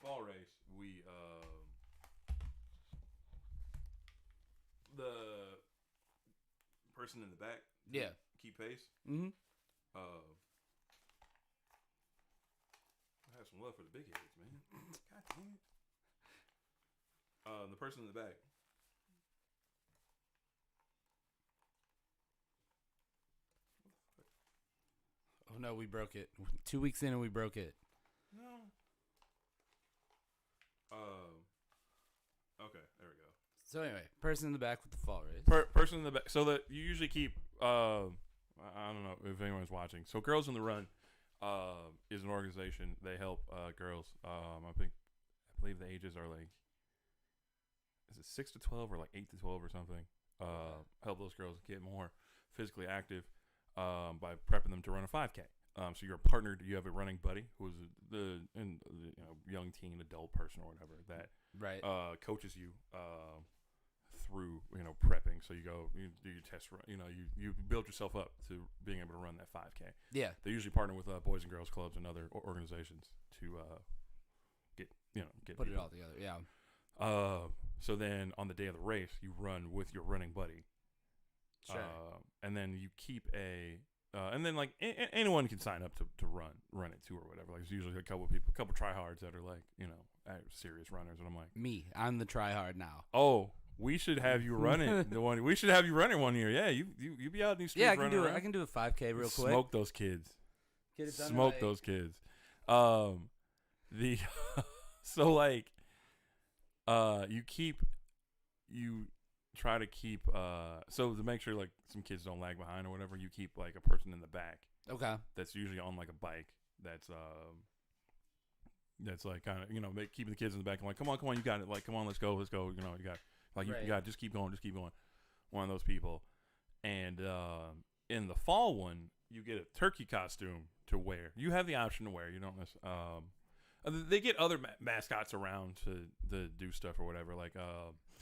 fall race, the person in the back, Yeah, keep pace. mm-hmm. I have some love for the big heads, man. God damn it. The person in the back. Oh no, we broke it. 2 weeks in and we broke it. No. Okay, there we go. So anyway, person in the back with the fall race. Person in the back. So that you usually keep. I don't know if anyone's watching. So Girls in the Run, is an organization. They help girls. I believe the ages are like. Is it 6 to 12 or like 8 to 12 or something? Help those girls get more physically active by prepping them to run a 5K. So you're partnered. You have a running buddy who's the young teen, adult person or whatever that Right. coaches you through prepping. So you go, you do your test run. You build yourself up to being able to run that 5K. Yeah. They usually partner with Boys and Girls Clubs and other organizations to get Put it people. all together. Yeah. So then on the day of the race, you run with your running buddy. Sure. And then you keep and then like anyone can sign up to run it too or whatever. Like there's usually a couple tryhards that are like serious runners, and I'm like, Me, I'm the tryhard now. oh, we should have you running we should have you running one year. Yeah, you be out in these streets. Yeah, I can running do it. around. I can do a 5K real quick. Smoke those kids. Get it done Smoke right. those kids. The so like you try to keep so to make sure like some kids don't lag behind or whatever, you keep like a person in the back Okay. that's usually on like a bike that's like kind of keeping the kids in the back and like come on you got it, like come on let's go you got like you Right. got just keep going one of those people. And in the fall one you get a turkey costume to wear. You have the option to wear. You don't they get other mascots around to do stuff or whatever. Like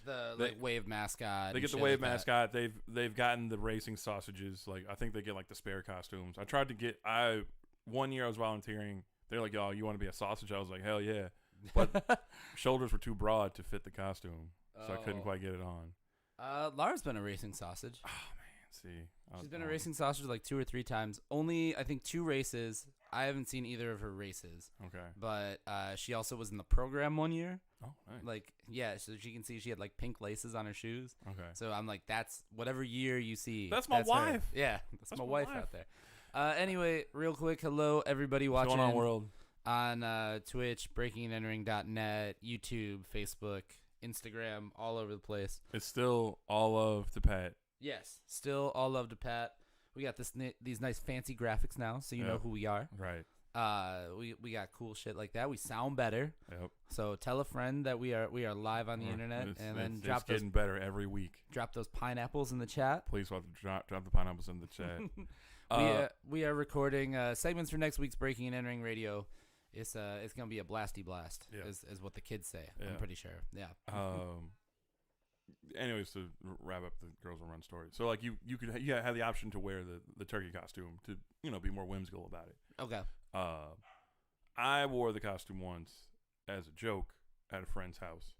The wave mascot. they get the shit wave like mascot. They've gotten the racing sausages. Like I think they get like the spare costumes. I tried to get. One year I was volunteering. They're like, "Oh, you want to be a sausage?" I was like, "Hell yeah!" But shoulders were too broad to fit the costume, so I couldn't quite get it on. Laura's been a racing sausage. Oh man, see, She's been a racing sausage like 2 or 3 times. Only I think 2 races. I haven't seen either of her races. Okay. But she also was in the program one year. Oh, nice. Like, yeah, so she can see she had like pink laces on her shoes. Okay. So I'm like, that's whatever year you see. That's my her. wife. Yeah, that's my wife out there. Anyway, real quick, hello everybody watching. What's going on, world? On Twitch, breakingandentering.net, YouTube, Facebook, Instagram, all over the place. It's still all love to Pat. Yes, still all love to Pat. We got these nice fancy graphics now, so you know who we are. Right. We got cool shit like that. We sound better. Yep. So tell a friend that we are live on the internet, and then it's getting better every week. Drop those pineapples in the chat. Please drop the pineapples in the chat. We are recording segments for next week's Breaking and Entering Radio. It's gonna be a blasty blast, is what the kids say. Yeah. I'm pretty sure. Yeah. Anyways, to wrap up the Girls Will Run story, so like you have the option to wear the turkey costume to be more whimsical about it. Okay. I wore the costume once as a joke at a friend's house.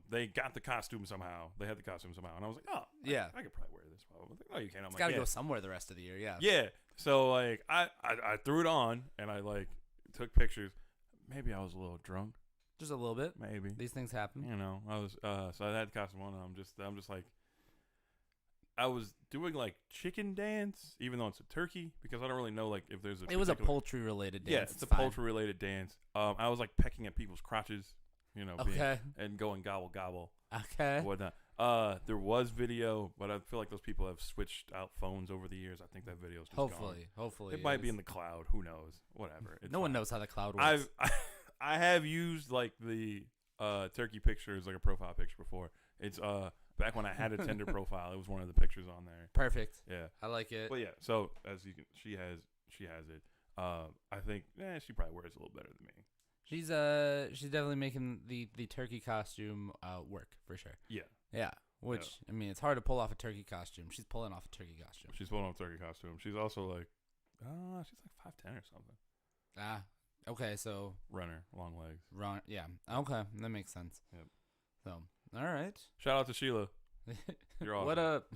They got the costume somehow. They had the costume somehow, and I was like, oh, yeah, I could probably wear this. I was like, oh, you can. It's got to go somewhere the rest of the year. Yeah. Yeah. So like I threw it on and I like took pictures. Maybe I was a little drunk. Just a little bit. Maybe these things happen. I was so I had the costume on. I'm just like I was doing like chicken dance, even though it's a turkey, because I don't really know like if there's a. It was a poultry related dance. Yeah, it's a poultry related dance. I was like pecking at people's crotches, and going gobble gobble. Okay. Whatnot. There was video, but I feel like those people have switched out phones over the years. I think that video's just hopefully it might be in the cloud. Who knows? Whatever. No one knows how the cloud works. I have used like the turkey picture as like a profile picture before. It's back when I had a Tinder profile. It was one of the pictures on there. Perfect. Yeah, I like it. But yeah, so as you can, she has it. I think she probably wears it a little better than me. She's definitely making the turkey costume work for sure. Yeah. Yeah. Which I mean, it's hard to pull off a turkey costume. She's pulling off a turkey costume. She's pulling off a turkey costume. She's also like, she's like 5'10" or something. Okay, so runner, long legs. run. Yeah. Okay, that makes sense. Yep. So, all right. Shout out to Sheila. You're awesome. What up?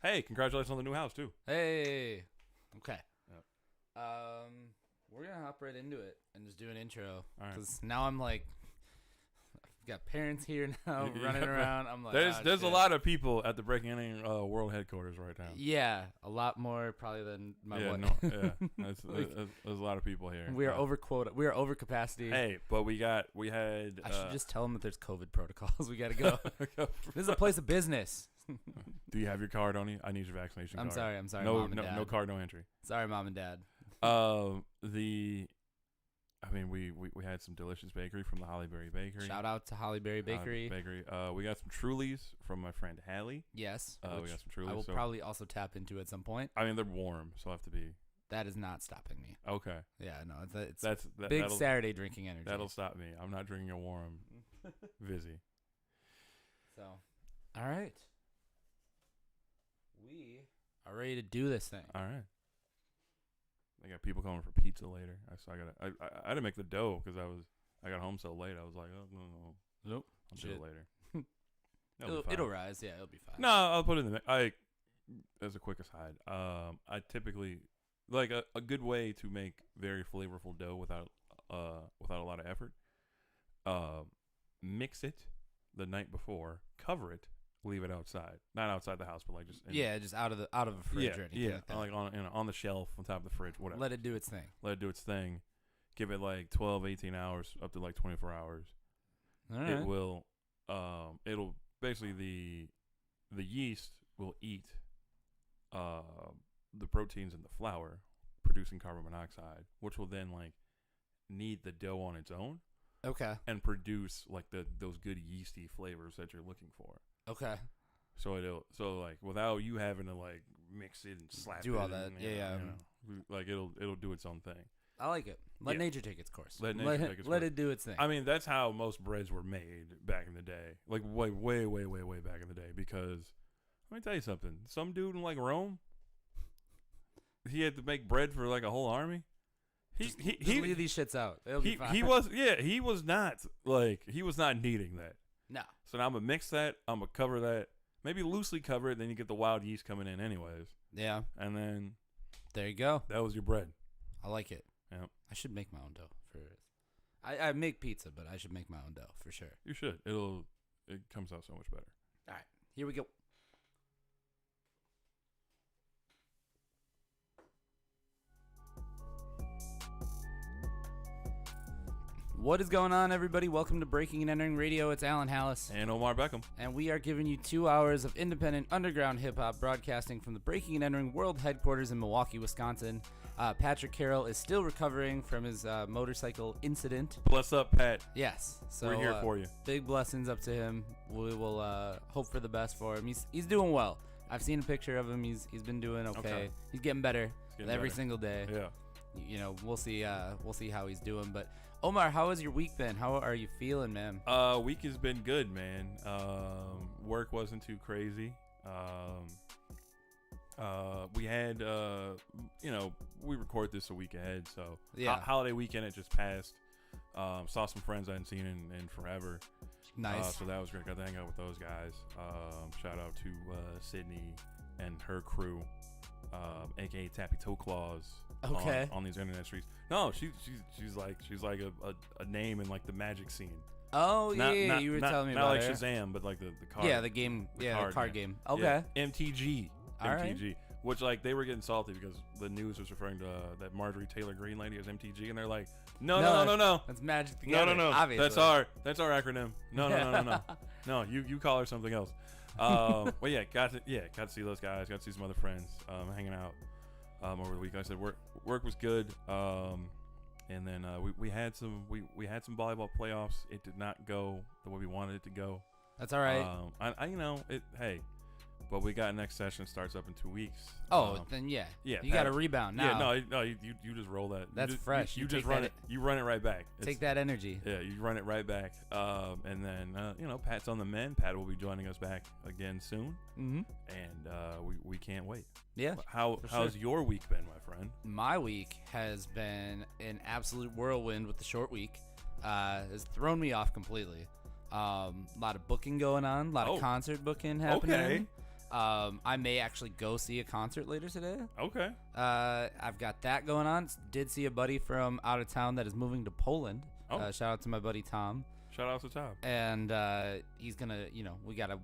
Hey, congratulations on the new house too. Hey. Okay. Yep. We're gonna hop right into it and just do an intro All right. because now I'm like, I've got parents here now Yeah, running around. I'm like, there's shit. a lot of people at the Breaking Inning World headquarters right now. Yeah, a lot more probably than my Yeah, wife. no, yeah. Like, There's a lot of people here. we are over quota. We are over capacity. Hey, but we had. I should just tell them that there's COVID protocols. We gotta go. This is a place of business. Do you have your card on you? I need your vaccination card. I'm sorry, No, Mom and Dad. no card, no entry. Sorry, Mom and Dad. We had some delicious bakery from the Hollyberry Bakery. Shout out to Hollyberry Bakery. We got some Trulies from my friend Hallie. Yes. We got some Trulies. I will probably also tap into at some point. I mean, they're warm, so I have to be. That is not stopping me. Okay. Yeah, no, it's That'll big Saturday drinking energy. That'll stop me. I'm not drinking a warm Vizzy. So, all right. We are ready to do this thing. All right. I got people coming for pizza later. I had to make the dough because I got home so late. I was like, oh no. Nope. I'll do it later. It'll rise. Yeah, it'll be fine. No, I'll put it in the. As a quick aside, I typically like a good way to make very flavorful dough without a lot of effort. Mix it the night before, cover it, leave it outside, not outside the house, but like just just out of a fridge or anything like that. like on the shelf on top of the fridge, whatever. Let it do its thing. Let it do its thing. Give it like 12, 18 hours, up to like 24 hours. All right. It will, it'll basically the yeast will eat the proteins in the flour, producing carbon monoxide, which will then like knead the dough on its own. Okay. And produce like those good yeasty flavors that you're looking for. Okay. So like without you having to like mix it and slap do it all that. Like it'll do its own thing. I like it. Let nature take its course. Let it do its thing. I mean, that's how most breads were made back in the day. Like way back in the day. Because let me tell you something. Some dude in like Rome, he had to make bread for like a whole army. Just leave these shits out. They'll be fine. He was not needing that. No. So now I'm gonna mix that. I'm gonna cover that. Maybe loosely cover it. Then you get the wild yeast coming in, anyways. Yeah. And then there you go. That was your bread. I like it. Yeah. I should make my own dough for it. I make pizza, but I should make my own dough for sure. You should. It comes out so much better. All right. Here we go. What is going on, everybody? Welcome to Breaking and Entering Radio. It's Allen Halas. And Omar Beckom. And we are giving you 2 hours of independent underground hip-hop broadcasting from the Breaking and Entering World Headquarters in Milwaukee, Wisconsin. Patrick Carroll is still recovering from his motorcycle incident. Bless up, Pat. Yes. So we're here for you. Big blessings up to him. We will hope for the best for him. He's doing well. I've seen a picture of him. He's been doing okay. He's getting better every single day. Yeah. You know, we'll see how he's doing. But Omar, how has your week been? How are you feeling, man? Week has been good, man. Work wasn't too crazy. We had we record this a week ahead, so yeah. Holiday weekend it just passed. Saw some friends I hadn't seen in forever. Nice. So that was great. Got to hang out with those guys. Shout out to Sydney and her crew, aka Tappy Toe Claws. Okay. On these internet streets. No, she's like a name in like the Magic scene. Oh yeah, you were telling me about not like her. Shazam, but like the card. Yeah, the game. The card game. Okay. Yeah. MTG. All MTG. Right. Which like they were getting salty because the news was referring to that Marjorie Taylor Greene lady as MTG, and they're like, no. That's Magic the Gathering. No. Obviously. That's our acronym. No. No, you call her something else. But yeah, got to see those guys. Got to see some other friends hanging out over the week. Like I said work was good. And then we had some volleyball playoffs. It did not go the way we wanted it to go. That's all right. Hey, But we got next session starts up in 2 weeks. Oh, then yeah. Yeah. You got to rebound now. Yeah, no, you just roll that. That's fresh. You just run it. You run it right back. Take that energy. Yeah, you run it right back. And then Pat's on the mend. Pat will be joining us back again soon. Mm-hmm. And we can't wait. Yeah. How's your week been, my friend? My week has been an absolute whirlwind with the short week. Has thrown me off completely. A lot of booking going on. A lot of concert booking happening. Okay. I may actually go see a concert later today. Okay. I've got that going on. Did see a buddy from out of town that is moving to Poland. Oh. Shout out to my buddy Tom. Shout out to Tom. And he's gonna, we're gonna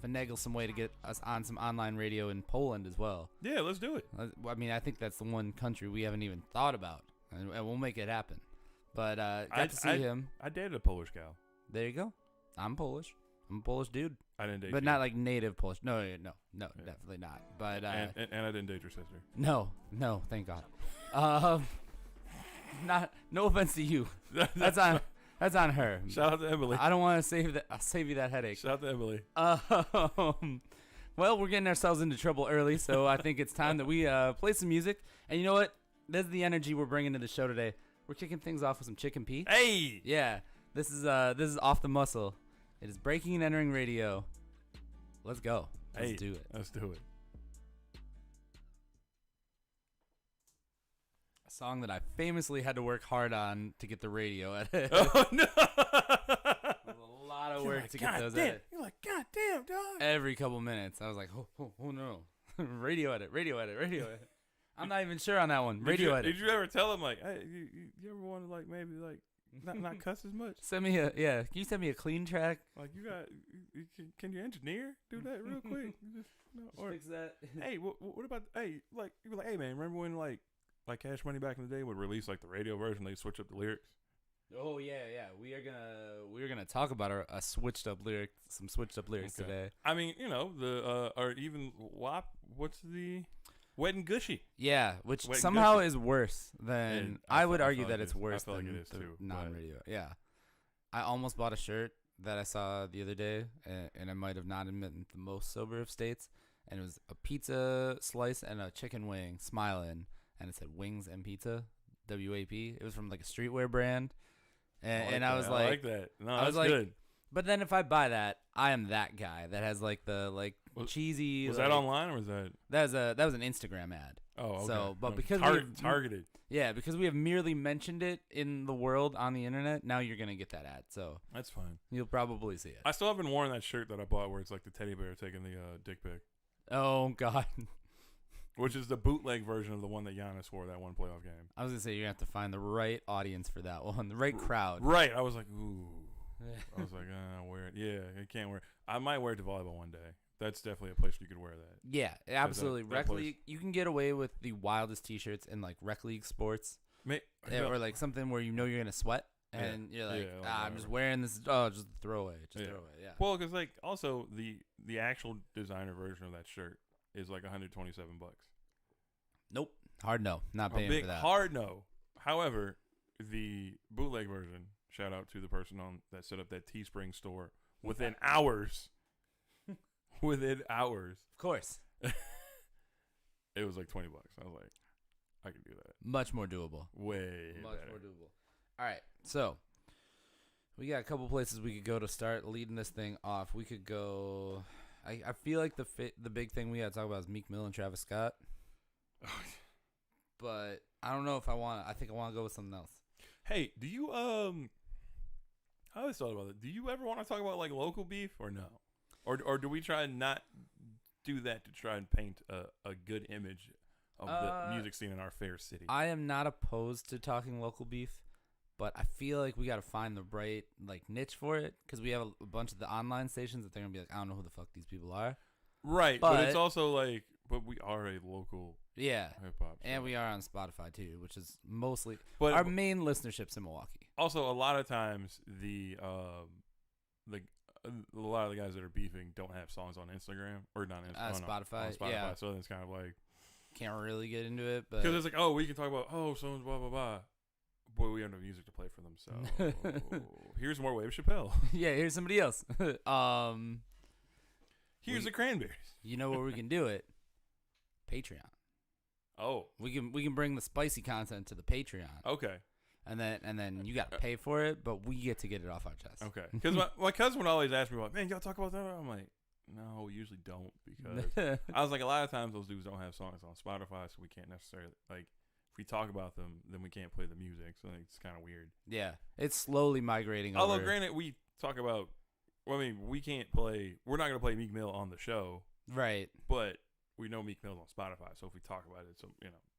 finagle some way to get us on some online radio in Poland as well. Yeah, let's do it. I mean, I think that's the one country we haven't even thought about, and we'll make it happen. But got to see him. I dated a Polish gal. There you go. I'm Polish. I'm a Polish dude. I didn't date but you. not like native Polish. No, definitely not. But and I didn't date your sister. No, thank God. No offense to you. That's on her. Shout out to Emily. I don't want to save that. I'll save you that headache. Shout out to Emily. Well, we're getting ourselves into trouble early, so I think it's time that we play some music. And you know what? This is the energy we're bringing to the show today. We're kicking things off with some Chicken Pea. Hey. Yeah. This is Off the Muscle. It is breaking and entering radio. Let's go. Let's do it. Let's do it. A song that I famously had to work hard on to get the radio edit. Oh no! It was a lot of work to get those edit. You're like, God damn, dog. Every couple minutes, I was like, oh no, radio edit. I'm not even sure on that one. Edit. Did you ever tell him like, hey, you ever want to like maybe like not cuss as much? Send me Can you send me a clean track? Like can your engineer do that real quick? Or fix that. Hey, what about like you were like, hey man, remember when like Cash Money back in the day would release like the radio version, they switch up the lyrics? Oh yeah. We're gonna talk about some switched up lyrics today. I mean, the or even WAP. What's the Wet and Gushy? Yeah, which Wet somehow is worse than I would argue that it's worse than than like it is the too, non-radio. Yeah, I almost bought a shirt that I saw the other day, and I might have not been in the most sober of states, and it was a pizza slice and a chicken wing smiling, and it said Wings and Pizza, WAP. It was from like a streetwear brand, and I was like, I like that. No, that's good. But then if I buy that, I am that guy that has like the cheesy. Was that online or was that? That was an Instagram ad. Oh, okay. So, but because targeted. Yeah, because we have merely mentioned it in the world on the internet, now you're gonna get that ad. So that's fine. You'll probably see it. I still haven't worn that shirt that I bought where it's like the teddy bear taking the dick pic. Oh God. Which is the bootleg version of the one that Giannis wore that one playoff game. I was gonna say you're gonna have to find the right audience for that one, the right crowd. Right. I was like, ooh. I was like, I'll wear it. Yeah, I can't wear it. I might wear it to volleyball one day. That's definitely a place you could wear that. Yeah, absolutely. Rec League, you can get away with the wildest T-shirts in like Rec League sports, or like something where you're gonna sweat, and you're like, I'm just wearing this. Oh, just throw away, throw away. Yeah. Well, because like also the actual designer version of that shirt is like $127. Nope, hard no, not paying for that. Hard no. However, the bootleg version. Shout out to the person that set up that Teespring store within hours. Within hours. Of course. It was like $20. I was like, I can do that. Much more doable. Way Much better. more doable. All right. So, we got a couple places we could go to start leading this thing off. We could go. I feel like the big thing we got to talk about is Meek Mill and Travis Scott. But I don't know if I want to. I think I want to go with something else. Hey, do you I always thought about it. Do you ever want to talk about like local beef or no? Or do we try and not do that to try and paint a good image of the music scene in our fair city? I am not opposed to talking local beef, but I feel like we got to find the right like niche for it because we have a bunch of the online stations that they're gonna be like, I don't know who the fuck these people are. Right, but it's also like, but we are a local hip hop, and we are on Spotify too, which is mostly our main listenership's in Milwaukee. Also, a lot of times a lot of the guys that are beefing don't have songs on Instagram or not on Spotify. Spotify, yeah. So then it's kind of like can't really get into it, but because it's like, oh, we can talk about someone's blah blah blah. Boy, we have no music to play for them, so here's more Wave Chappelle. Yeah, here's somebody else. Here's the cranberries. You know where we can do it? Patreon. Oh, We can bring the spicy content to the Patreon. okay. And then you got to pay for it, but we get to get it off our chest. Okay. Because my cousin would always ask me, like, man, y'all talk about that? I'm like, no, we usually don't. Because I was like, a lot of times those dudes don't have songs on Spotify, so we can't necessarily, like, if we talk about them, then we can't play the music. So it's kind of weird. Yeah. It's slowly migrating Although, over. granted, we talk about, well, I mean, we're not going to play Meek Mill on the show. Right. But we know Meek Mill's on Spotify, so if we talk about it, so,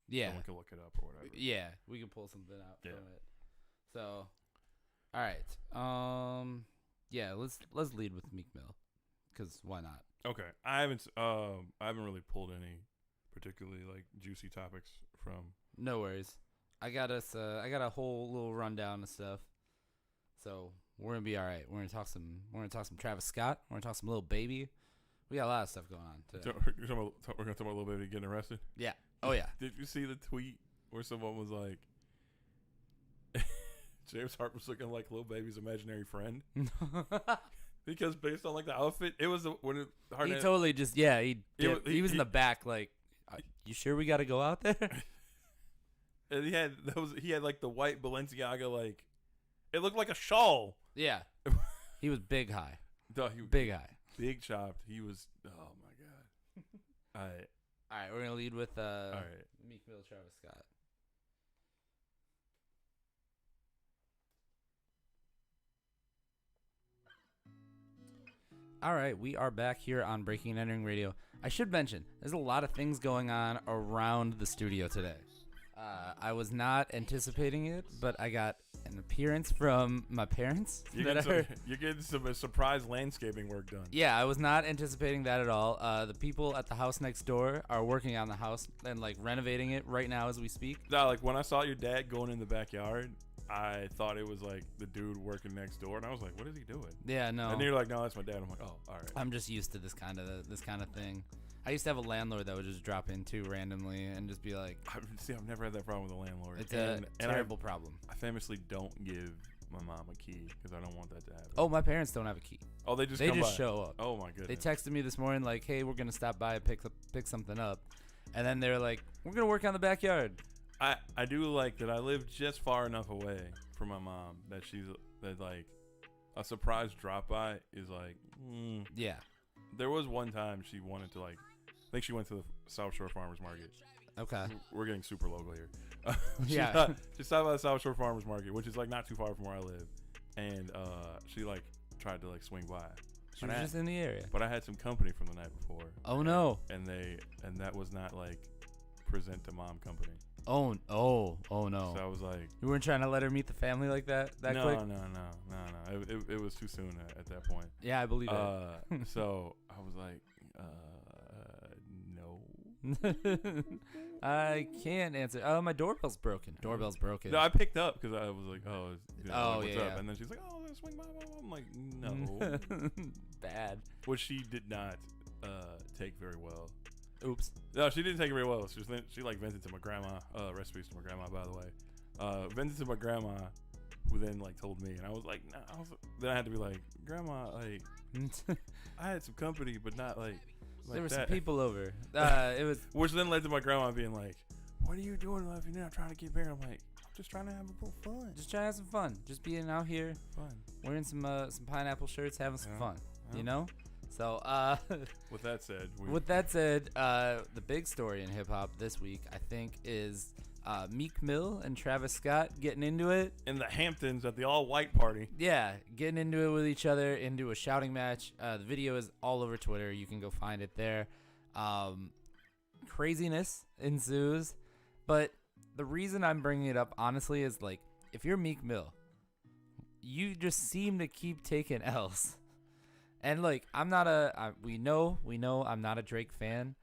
Yeah. someone can look it up or whatever. Yeah. We can pull something out from it. So, all right. Yeah, let's lead with Meek Mill, because why not? Okay, I haven't really pulled any particularly like juicy topics from. No worries. I got a whole little rundown of stuff. So we're gonna be all right. We're gonna talk some Travis Scott. We're gonna talk some Lil Baby. We got a lot of stuff going on today. We're gonna talk about Lil Baby getting arrested. Yeah. Oh yeah. Did you see the tweet where someone was like, James Harden's looking like Lil Baby's imaginary friend? Because based on like the outfit, it was when he totally just he was in the back like, you sure we got to go out there? And he had like the white Balenciaga, like it looked like a shawl. Yeah, he was big high. Big high, big chopped. He was. Oh my god. All right, we're gonna lead with all right. Meek Mill, Travis Scott. All right, we are back here on Breaking and Entering Radio. I should mention, there's a lot of things going on around the studio today. I was not anticipating it, but I got an appearance from my parents. You're getting some surprise landscaping work done. Yeah, I was not anticipating that at all. The people at the house next door are working on the house and like renovating it right now as we speak. No, like when I saw your dad going in the backyard, I thought it was like the dude working next door, and I was like, "What is he doing?" Yeah, no. And you're like, "No, that's my dad." I'm like, "Oh, all right." I'm just used to this kind of thing. I used to have a landlord that would just drop in too randomly and just be like, I've never had that problem with a landlord. It's a terrible problem. I famously don't give my mom a key because I don't want that to happen. Oh, my parents don't have a key. Oh, they just show up. Oh my goodness. They texted me this morning like, "Hey, we're gonna stop by and pick something up," and then they're like, "We're gonna work on the backyard." I do like that I live just far enough away from my mom that that like a surprise drop by is like yeah. There was one time she wanted to like, I think she went to the South Shore Farmers Market. Okay. We're getting super local here. Yeah. She stopped by the South Shore Farmers Market, which is like not too far from where I live, and she like tried to like swing by. She was just in the area. But I had some company from the night before. Oh no. And that was not like present to mom company. Oh no. So I was like, you weren't trying to let her meet the family like that quick? No. It was too soon at that point. Yeah, I believe it. So I was like, no. I can't answer. Oh, my doorbell's broken. No, I picked up because I was like, what's up? Yeah. And then she's like, swing by. I'm like, no. Bad. Which she did not take very well. Oops. No, she didn't take it very well. She like vented to my grandma. Recipes to my grandma, by the way. Vented to my grandma, who then like told me, and I was like, nah. Then I had to be like, Grandma, like, I had some company, but not like there were that. some people over. It was, which then led to my grandma being like, "What are you doing if you're not trying to get married?" I'm like, "I'm just trying to have a little fun. Just trying to have some fun. Just being out here, wearing some pineapple shirts, having some fun. You know." So, with that said, the big story in hip hop this week, I think, is Meek Mill and Travis Scott getting into it in the Hamptons at the all-white party. Yeah, getting into it with each other, into a shouting match. The video is all over Twitter. You can go find it there. Craziness ensues, but the reason I'm bringing it up, honestly, is like, if you're Meek Mill, you just seem to keep taking L's. And like, we know I'm not a Drake fan.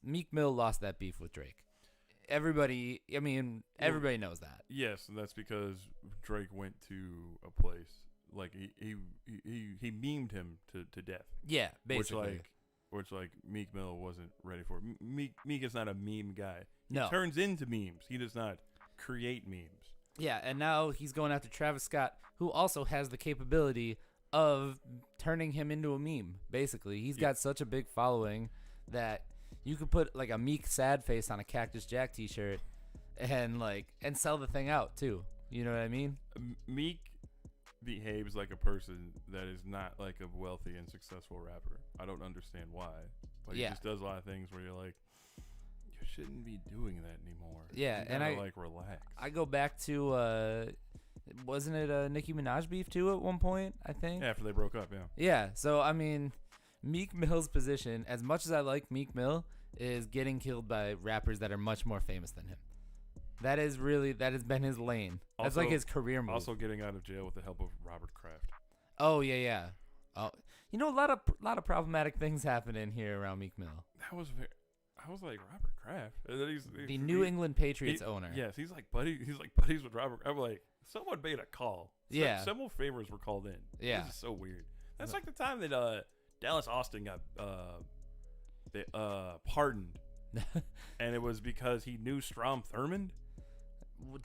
Meek Mill lost that beef with Drake. Everybody knows that. Yes, and that's because Drake went to a place like he memed him to death. Yeah, basically. Which Meek Mill wasn't ready for. Meek is not a meme guy. No. He turns into memes. He does not create memes. Yeah, and now he's going after Travis Scott, who also has the capability of turning him into a meme. Basically, he's got such a big following that you could put like a Meek sad face on a Cactus Jack T-shirt and sell the thing out too. You know what I mean? Meek behaves like a person that is not like a wealthy and successful rapper. I don't understand why, but he just does a lot of things where you're like, you shouldn't be doing that anymore. Yeah, and I like relax. I go back to wasn't it a Nicki Minaj beef too at one point? I think. Yeah, after they broke up, yeah. Yeah, so I mean, Meek Mill's position, as much as I like Meek Mill, is getting killed by rappers that are much more famous than him. That has been his lane. That's like his career move. Also getting out of jail with the help of Robert Kraft. Oh yeah. Oh, a lot of problematic things happen in here around Meek Mill. I was like Robert Kraft. And then he's the New England Patriots owner. Yes, he's like buddies with Robert. I'm like, someone made a call. Yeah. Several favors were called in. Yeah. This is so weird. That's like the time that Dallas Austin got pardoned, and it was because he knew Strom Thurmond.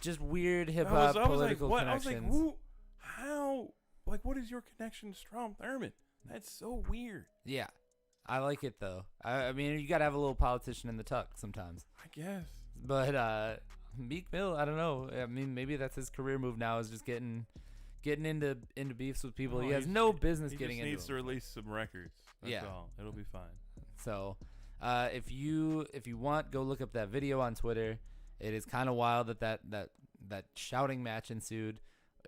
Just weird hip hop political connections. I was like, who? How? Like, what is your connection to Strom Thurmond? That's so weird. Yeah, I like it though. I mean, you gotta have a little politician in the tuck sometimes. I guess. But Meek Mill, I don't know. I mean, maybe that's his career move now, is just getting into beefs with people he has no business getting into. He needs to release some records. That's all. It'll be fine. So, if you want, go look up that video on Twitter. It is kind of wild that shouting match ensued.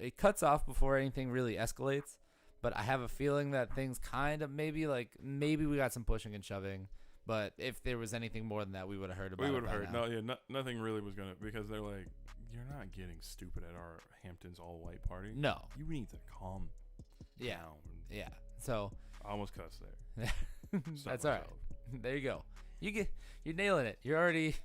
It cuts off before anything really escalates, but I have a feeling that things kind of maybe we got some pushing and shoving. But if there was anything more than that, we would have heard about it. We would have heard. Now. No, yeah, nothing really was gonna, because they're like, you're not getting stupid at our Hamptons all white party. No, you need to calm down. Yeah. So I almost cussed there. That's all right. There you go. You're nailing it. You're already.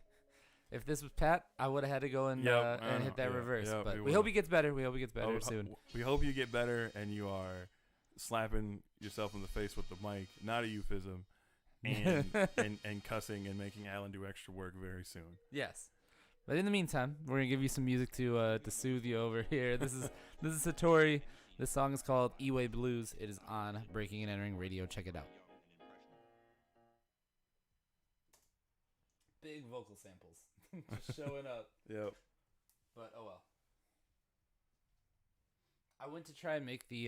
If this was Pat, I would have had to go and hit that reverse. But we hope he gets better. We hope he gets better soon. We hope you get better and you are slapping yourself in the face with the mic, not a euphemism, and cussing and making Allen do extra work very soon. Yes. But in the meantime, we're gonna give you some music to soothe you over here. This is Satori. This song is called E-Way Blues. It is on Breaking and Entering Radio. Check it out. Big vocal samples. Just showing up. Yep. But oh well. I went to try and make the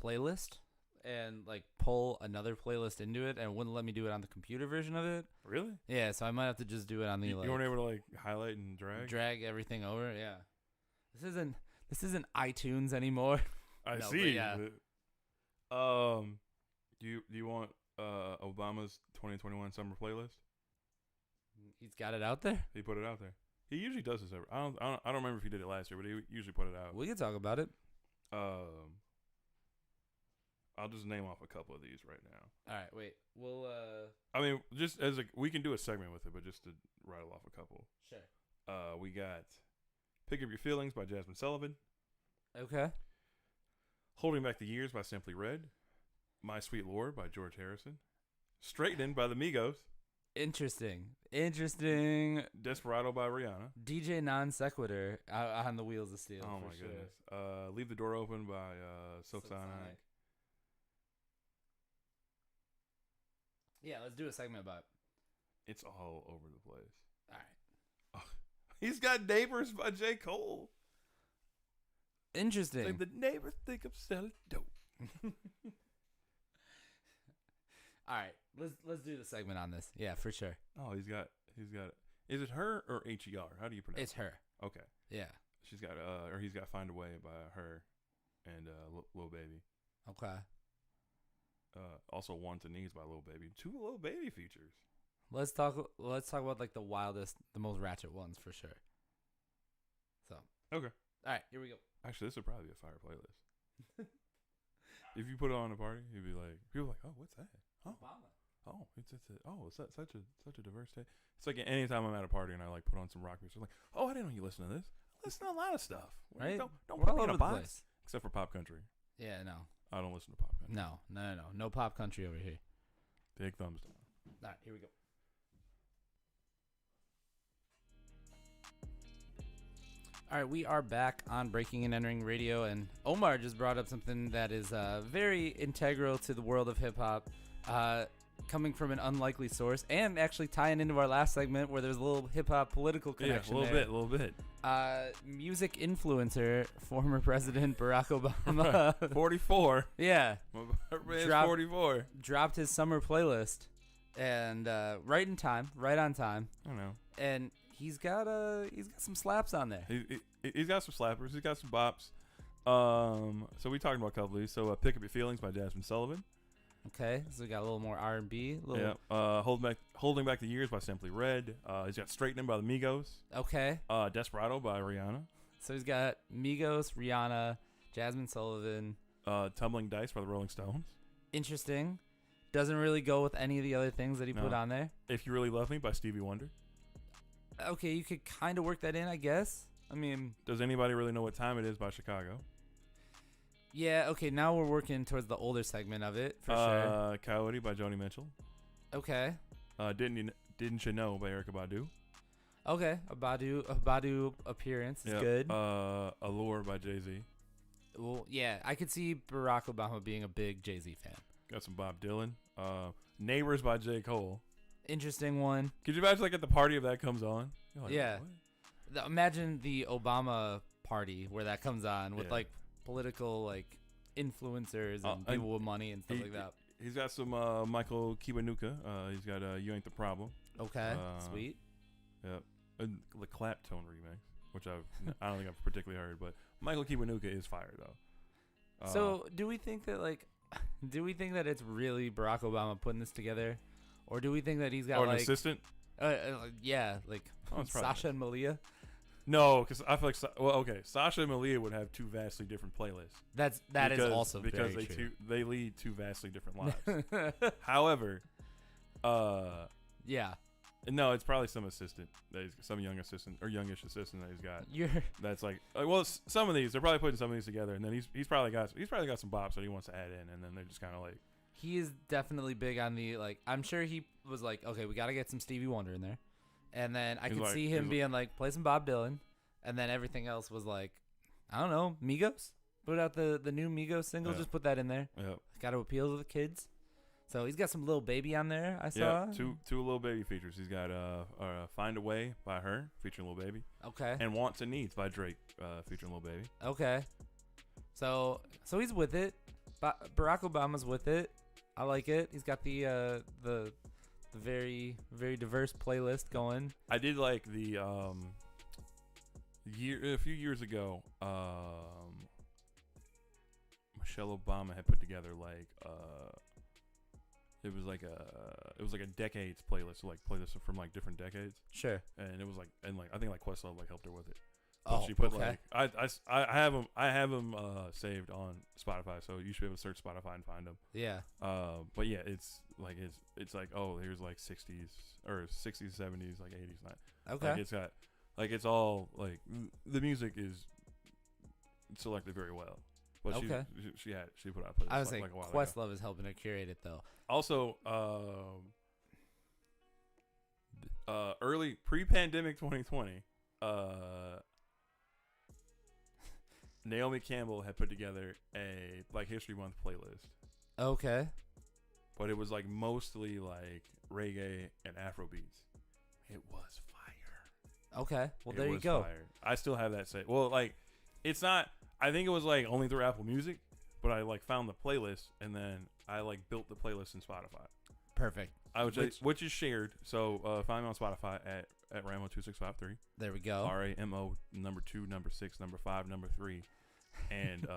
playlist and like pull another playlist into it, and it wouldn't let me do it on the computer version of it. Really? Yeah, so I might have to just do it on the you weren't able to like highlight and drag everything over. Yeah. This isn't iTunes anymore. I see. Yeah. Do you want Obama's 2021 summer playlist? He's got it out there. He put it out there. He usually does this every. I don't remember if he did it last year, but he usually put it out. We can talk about it. I'll just name off a couple of these right now. All right, wait. We'll. I mean, just we can do a segment with it, but just to rattle off a couple. Sure. We got "Pick Up Your Feelings" by Jasmine Sullivan. Okay. "Holding Back the Years" by Simply Red. "My Sweet Lord" by George Harrison. "Straightening" by the Migos. Interesting. "Desperado" by Rihanna. DJ Non Sequitur on the Wheels of Steel. Oh my goodness. "Leave the Door Open" by Silk Sonic. Yeah, let's do a segment about it. It's all over the place. All right. Oh, he's got "Neighbors" by J. Cole. Interesting. Like, the neighbors think I'm selling dope. All right, let's do the segment on this. Yeah, for sure. Oh, he's got. Is it her or HER? How do you pronounce it? It's her. Okay. Yeah. She's got or he's got "Find a Way" by her and Lil Baby. Okay. Also "Wants and Needs" by Lil Baby. 2 Lil Baby features. Let's talk about like the wildest, the most ratchet ones for sure. So. Okay. All right, here we go. Actually, this would probably be a fire playlist. If you put it on a party, you'd be like, people are like, "Oh, what's that? Oh, oh, it's such a diverse taste." It's like anytime I'm at a party and I like put on some rock music, I'm like, "Oh, I didn't know you listen to this." I listen to a lot of stuff. Right? Don't put me in a box. Except for pop country. Yeah, no. I don't listen to pop country. No pop country over here. Big thumbs down. All right, here we go. All right, we are back on Breaking and Entering Radio, and Omar just brought up something that is very integral to the world of hip-hop, coming from an unlikely source, and actually tying into our last segment where there's a little hip-hop political connection. Yeah, a little bit. Music influencer, former President Barack Obama. 44. Yeah. Dropped 44. Dropped his summer playlist, and right on time. I don't know. And he's got some slaps on there. He's got some slappers. He's got some bops. So we talking about a couple of these. So Pick Up Your Feelings by Jasmine Sullivan. Okay, so we got a little more R&B. Yeah. Holding Back the Years by Simply Red. He's got Straightening by the Migos. Okay. Desperado by Rihanna. So he's got Migos, Rihanna, Jasmine Sullivan. Tumbling Dice by the Rolling Stones. Interesting. Doesn't really go with any of the other things that he put on there. If You Really Love Me by Stevie Wonder. Okay, you could kind of work that in, I guess. I mean, Does Anybody Really Know What Time It Is by Chicago. Yeah, okay, now we're working towards the older segment of it, for sure. Coyote by Joni Mitchell. Okay. Didn't You Know by Erykah Badu. Okay, a Badu appearance is good. Allure by Jay-Z. Well, yeah, I could see Barack Obama being a big Jay-Z fan. Got some Bob Dylan. Neighbors by J. Cole. Interesting one. Could you imagine, like, at the party if that comes on? Like, yeah. Imagine the Obama party where that comes on with, like, political, like, influencers and people with money and stuff like that. He's got some Michael Kiwanuka. He's got You Ain't the Problem. Okay, sweet. Yeah. The Claptone remix, which I don't think I've particularly heard, but Michael Kiwanuka is fire, though. So do we think that it's really Barack Obama putting this together? Or do we think that he's got, an assistant? Yeah, like Sasha and Malia? No, because I feel like Sasha and Malia would have two vastly different playlists. That is also because very true. They lead two vastly different lives. However, yeah, no, it's probably some assistant, some young assistant or youngish assistant that he's got. That's like, some of these they're probably putting some of these together, and then he's probably got some bops that he wants to add in, and then they're just kind of like. He is definitely big on the, like, I'm sure he was like, okay, we got to get some Stevie Wonder in there. And then I could see him being like, play some Bob Dylan. And then everything else was like, I don't know, Migos? Put out the new Migos single, just put that in there. Yeah. Got to appeal to the kids. So he's got some Lil Baby on there, I saw. Yeah, two Lil Baby features. He's got Find a Way by her, featuring Lil Baby. Okay. And Wants and Needs by Drake, featuring Lil Baby. Okay. So he's with it. Barack Obama's with it. I like it. He's got the very, very diverse playlist going. I did like the a few years ago, Michelle Obama had put together like it was like a decades playlist, so like playlists from like different decades. Sure. And it was like I think like Questlove like helped her with it. Oh, she put okay. like I have them saved on Spotify, so you should be able to search Spotify and find them. Yeah. But yeah, it's like here's like 60s or 60s, 70s, like 80s. Okay. Like it's got like it's all like the music is selected very well. But she put out. I was like a while Questlove ago. is helping her curate it though. Also, early pre-pandemic 2020. Naomi Campbell had put together a Black History Month playlist. Okay. But it was like mostly like reggae and Afro beats. It was fire. Okay. Well, there you go. Fire. I still have that set. Well, like it's not. I think it was like only through Apple Music, but I like found the playlist and then I like built the playlist in Spotify. Perfect. Which is shared. So find me on Spotify at Ramo2653. There we go. RAMO number 2 number 6 number 5 number 3, and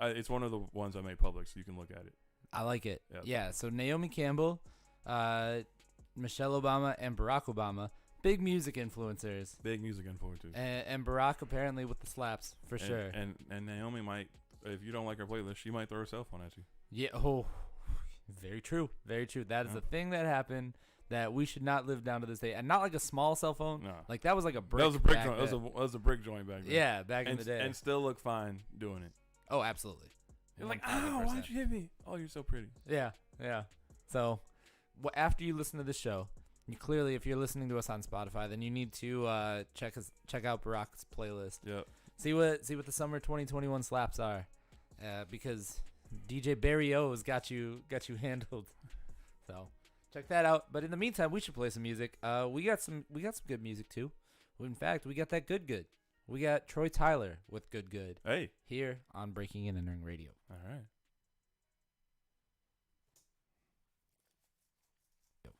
it's one of the ones I made public, so you can look at it. I like it. Yep. Yeah. So Naomi Campbell, Michelle Obama, and Barack Obama, big music influencers. And Barack apparently with the slaps for sure. And Naomi might, if you don't like her playlist, she might throw her cell phone at you. Yeah. Oh, very true. Very true. That is a thing that happened that we should not live down to this day. And not like a small cell phone. No. Like that was like a brick. That was a brick joint. That was a brick joint back then. Yeah, back in the day. And still look fine doing it. Oh, absolutely. You're like, oh, why'd you hit me? Oh, you're so pretty. Yeah, yeah. So, after you listen to the show, clearly, if you're listening to us on Spotify, then you need to check out Barack's playlist. Yep. See what the summer 2021 slaps are, because DJ Barry O's got you handled. So check that out. But in the meantime, we should play some music. We got some good music too. In fact, we got that good. We got Troy Tyler with Good. Hey. Here on Breaking and Entering Radio. All right.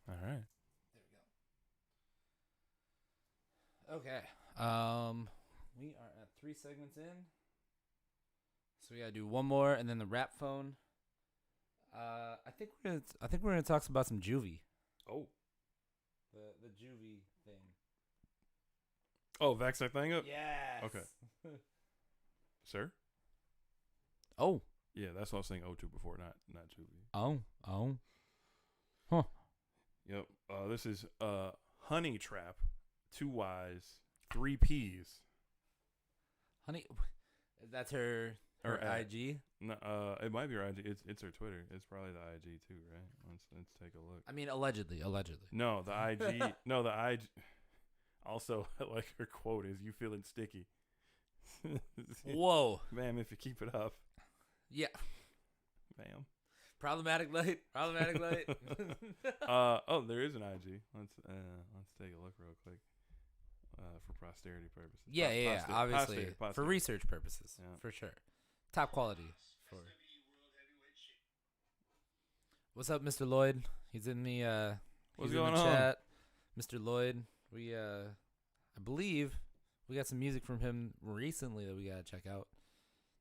All right. There we go. Okay. We are at 3 segments in. So we gotta do one more and then the rap phone. I think we're gonna talk about some juvie. Oh. The juvie thing. Oh, vax that thing up? Yes. Okay. Sir? Oh. Yeah, that's what I was saying O2 before, not juvie. Oh. Huh. Yep. This is Honey Trap, 2 Y's, 3 P's. Honey, that's her IG. No, it might be her IG. It's her Twitter. It's probably the IG too, right? Let's take a look. I mean, allegedly. No, the IG. No, the IG. Also, like her quote is, "You feeling sticky?" Whoa, ma'am, if you keep it up. Yeah, ma'am. Problematic light. Oh, there is an IG. Let's take a look real quick. For posterity purposes. Yeah, obviously posterity. For research purposes, Yeah. for sure. Top quality. What's up, Mr. Lloyd? He's in the What's he's in going the on? chat. Mr. Lloyd, we I believe we got some music from him recently that we gotta check out.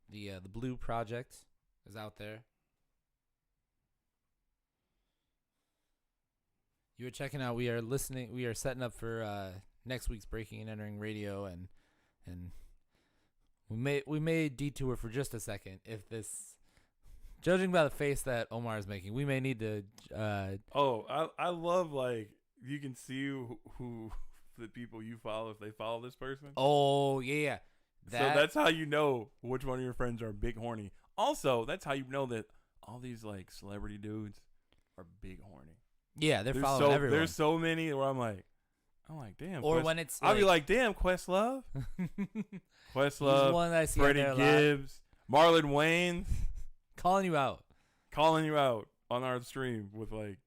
The Blue Project is out there. You were checking out. We are setting up for next week's Breaking and Entering Radio, and we may detour for just a second. If this, judging by the face that Omar is making, we may need to. I love, like, you can see who the people you follow if they follow this person. Oh yeah, so that's how you know which one of your friends are big horny. Also, that's how you know that all these like celebrity dudes are big horny. Yeah, they're following everyone. There's so many where I'm like, damn. Or when it's I'll be like, damn, Questlove. Questlove, one that I see Freddie Gibbs, Marlon Wayans. calling you out on our stream with like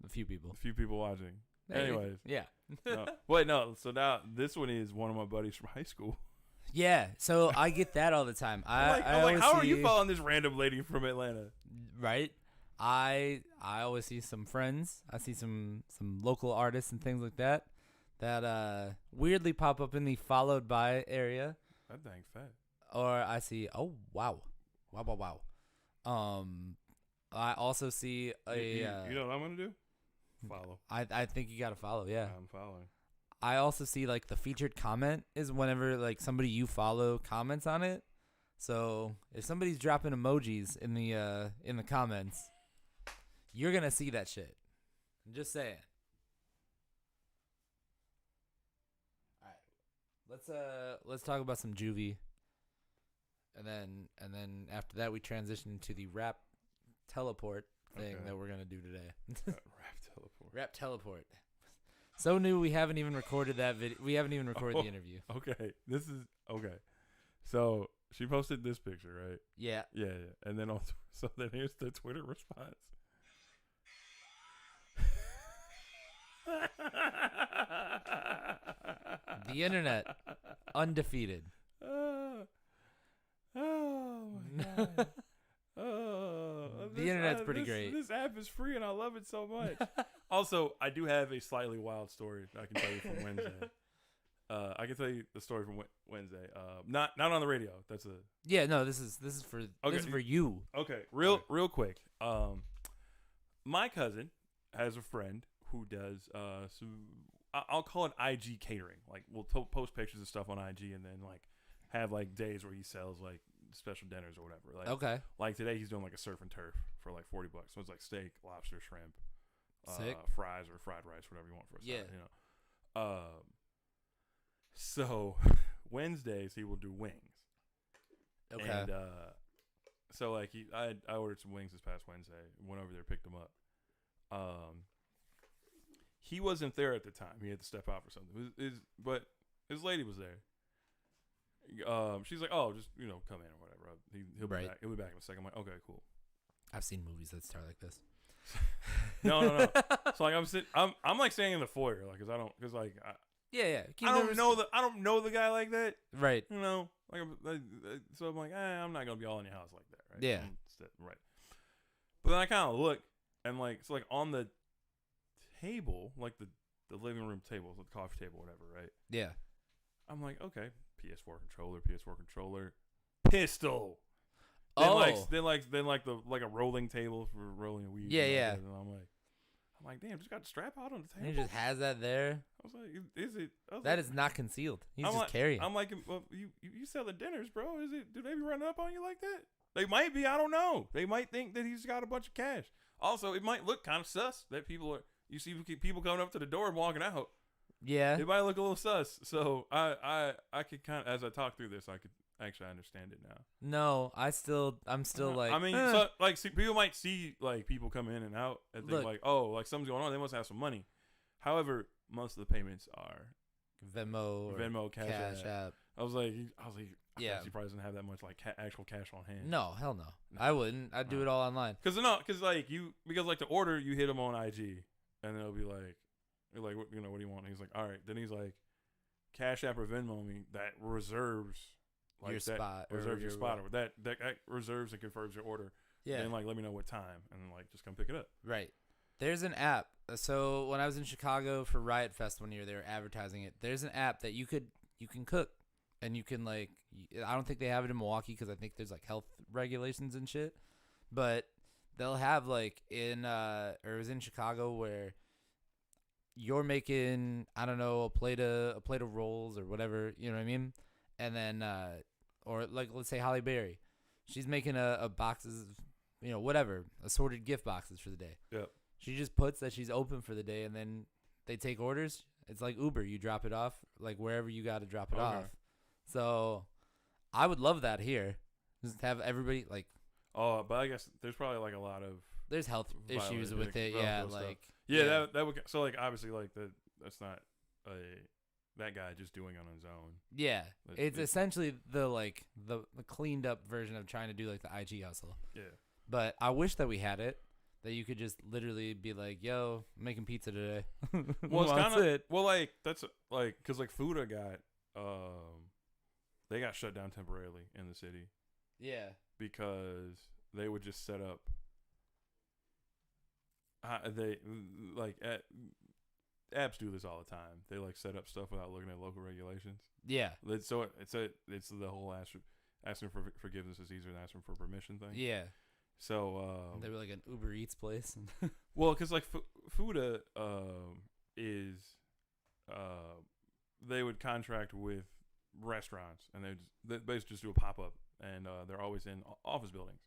a few people watching. Maybe. Anyways. Yeah. No. Wait, no. So now this one is one of my buddies from high school. Yeah, so I get that all the time. I'm like, how are you following this random lady from Atlanta? Right? I always see some friends. I see some local artists and things like that weirdly pop up in the followed by area. That dang fat. Or I see, oh wow. I also see you know what I'm gonna do? Follow. I think you gotta follow. Yeah, I'm following. I also see like the featured comment is whenever like somebody you follow comments on it. So if somebody's dropping emojis in the comments, you're gonna see that shit. I'm just saying. All right, let's talk about some juvie, and then after that we transition to the rap teleport thing that we're gonna do today. Rap teleport. So new we haven't even recorded that video. We haven't even recorded the interview. Okay, this is okay. So she posted this picture, right? Yeah. Yeah. And then also, so then here's the Twitter response. The internet, undefeated. Oh my god. The internet's pretty great. This app is free and I love it so much. Also, I do have a slightly wild story I can tell you from Wednesday. I can tell you the story from Wednesday. Not on the radio. That's a No, this is for you. Okay, real quick. My cousin has a friend who does I'll call it IG catering. Like we'll post pictures of stuff on IG and then like have like days where he sells like special dinners or whatever. Like, okay. Like today he's doing like a surf and turf for like $40. So it's like steak, lobster, shrimp, fries or fried rice, whatever you want for a salad, you know. So Wednesdays he will do wings. Okay. And so like I ordered some wings this past Wednesday. Went over there, picked them up. he wasn't there at the time. He had to step out for something. But his lady was there. She's like, oh, just come in or whatever. He'll be back. He'll be back in a second. I'm like, okay, cool. I've seen movies that start like this. No. So like I'm like staying in the foyer, like, Yeah. I don't know the guy like that. Right. So I'm like, I'm not gonna be all in your house like that, right? Yeah. Right. But then I kind of look, and like, so like on the table, like the living room table, the coffee table, whatever, right? Yeah. I'm like, okay, PS4 controller, pistol. Then a rolling table for rolling a weed. Yeah. And I'm like, damn, just got the strap out on the table. And he just has that there. I was like, is it? That is not concealed. He's just carrying. I'm like, well, you selling dinners, bro? Is it? Do they be running up on you like that? They might be. I don't know. They might think that he's got a bunch of cash. Also, it might look kind of sus that you see people coming up to the door and walking out. Yeah. It might look a little sus. So I could kind of, as I talk through this, I could actually understand it now. No, I'm still like. I mean, so like, people might see like people come in and out and think like, oh, like something's going on. They must have some money. However, most of the payments are Venmo, Cash App. I was like, yeah, he probably doesn't have that much like actual cash on hand. No, hell no. I wouldn't. I'd do it all online. Because like the order, you hit him on IG, and they'll be like, what what do you want? And he's like, all right. Then he's like, Cash App or Venmo me that reserves like your that, spot, reserves your spot, or that reserves and confirms your order. Yeah. And like, let me know what time, and then like just come pick it up. Right. There's an app. So when I was in Chicago for Riot Fest one year, they were advertising it. There's an app that you can cook, and you can like. I don't think they have it in Milwaukee because I think there's like health regulations and shit. But they'll have like or it was in Chicago where you're making, I don't know, a plate of rolls or whatever, you know what I mean? And then or like, let's say Holly Berry, she's making a boxes, whatever, assorted gift boxes for the day. Yep. She just puts that she's open for the day, and then they take orders. It's like Uber. You drop it off like wherever you got to drop it off. So I would love that here. Just have everybody like. Oh, but I guess there's probably like a lot of. There's health issues with it. Yeah, like. Yeah, that would. So like obviously like that's not that guy just doing it on his own. Yeah, it's essentially the cleaned up version of trying to do like the IG hustle. Yeah. But I wish that we had it. That you could just literally be like, "Yo, I'm making pizza today." Well, it's kind of like that's like because like Fuda got they got shut down temporarily in the city. Yeah. Because they would just set up. They like apps do this all the time. They like set up stuff without looking at local regulations. Yeah. So it's the whole asking for forgiveness is easier than asking for permission thing. Yeah. So they were like an Uber Eats place. Well, because like Fuda is they would contract with restaurants, and they basically just do a pop up, and they're always in office buildings.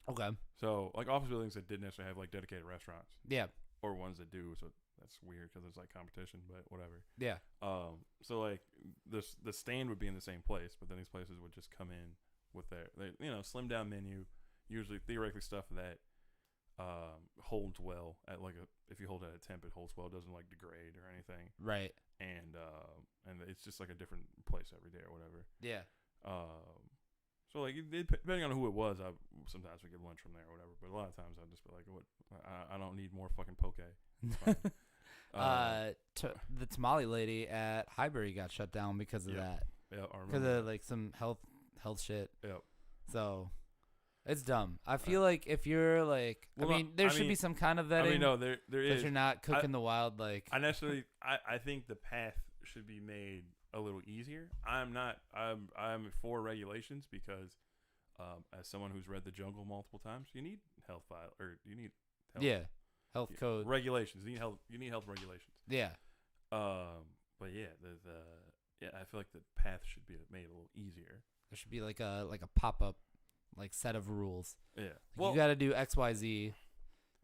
Okay. So like office buildings that didn't necessarily have like dedicated restaurants. Yeah. Or ones that do. So that's weird because it's like competition, but whatever. Yeah. So like the stand would be in the same place, but then these places would just come in with their slim down menu. Usually, theoretically, stuff that holds well at if you hold it at a temp, it holds well. It doesn't like degrade or anything. Right. And it's just like a different place every day or whatever. Yeah. So like depending on who it was, sometimes we get lunch from there or whatever. But a lot of times I'd just be like, "What? I don't need more fucking poke." The tamale lady at Highbury got shut down because of that. Yeah, because of like some health shit. Yep. So. It's dumb. I feel like if you're like, there should be some kind of vetting. No, there is. You're not cooking the wild like. I think the path should be made a little easier. I'm for regulations because, as someone who's read The Jungle multiple times, you need health health code regulations. You need health regulations. Yeah. But yeah, I feel like the path should be made a little easier. There should be like a pop up. Like set of rules. Yeah. Like you got to do XYZ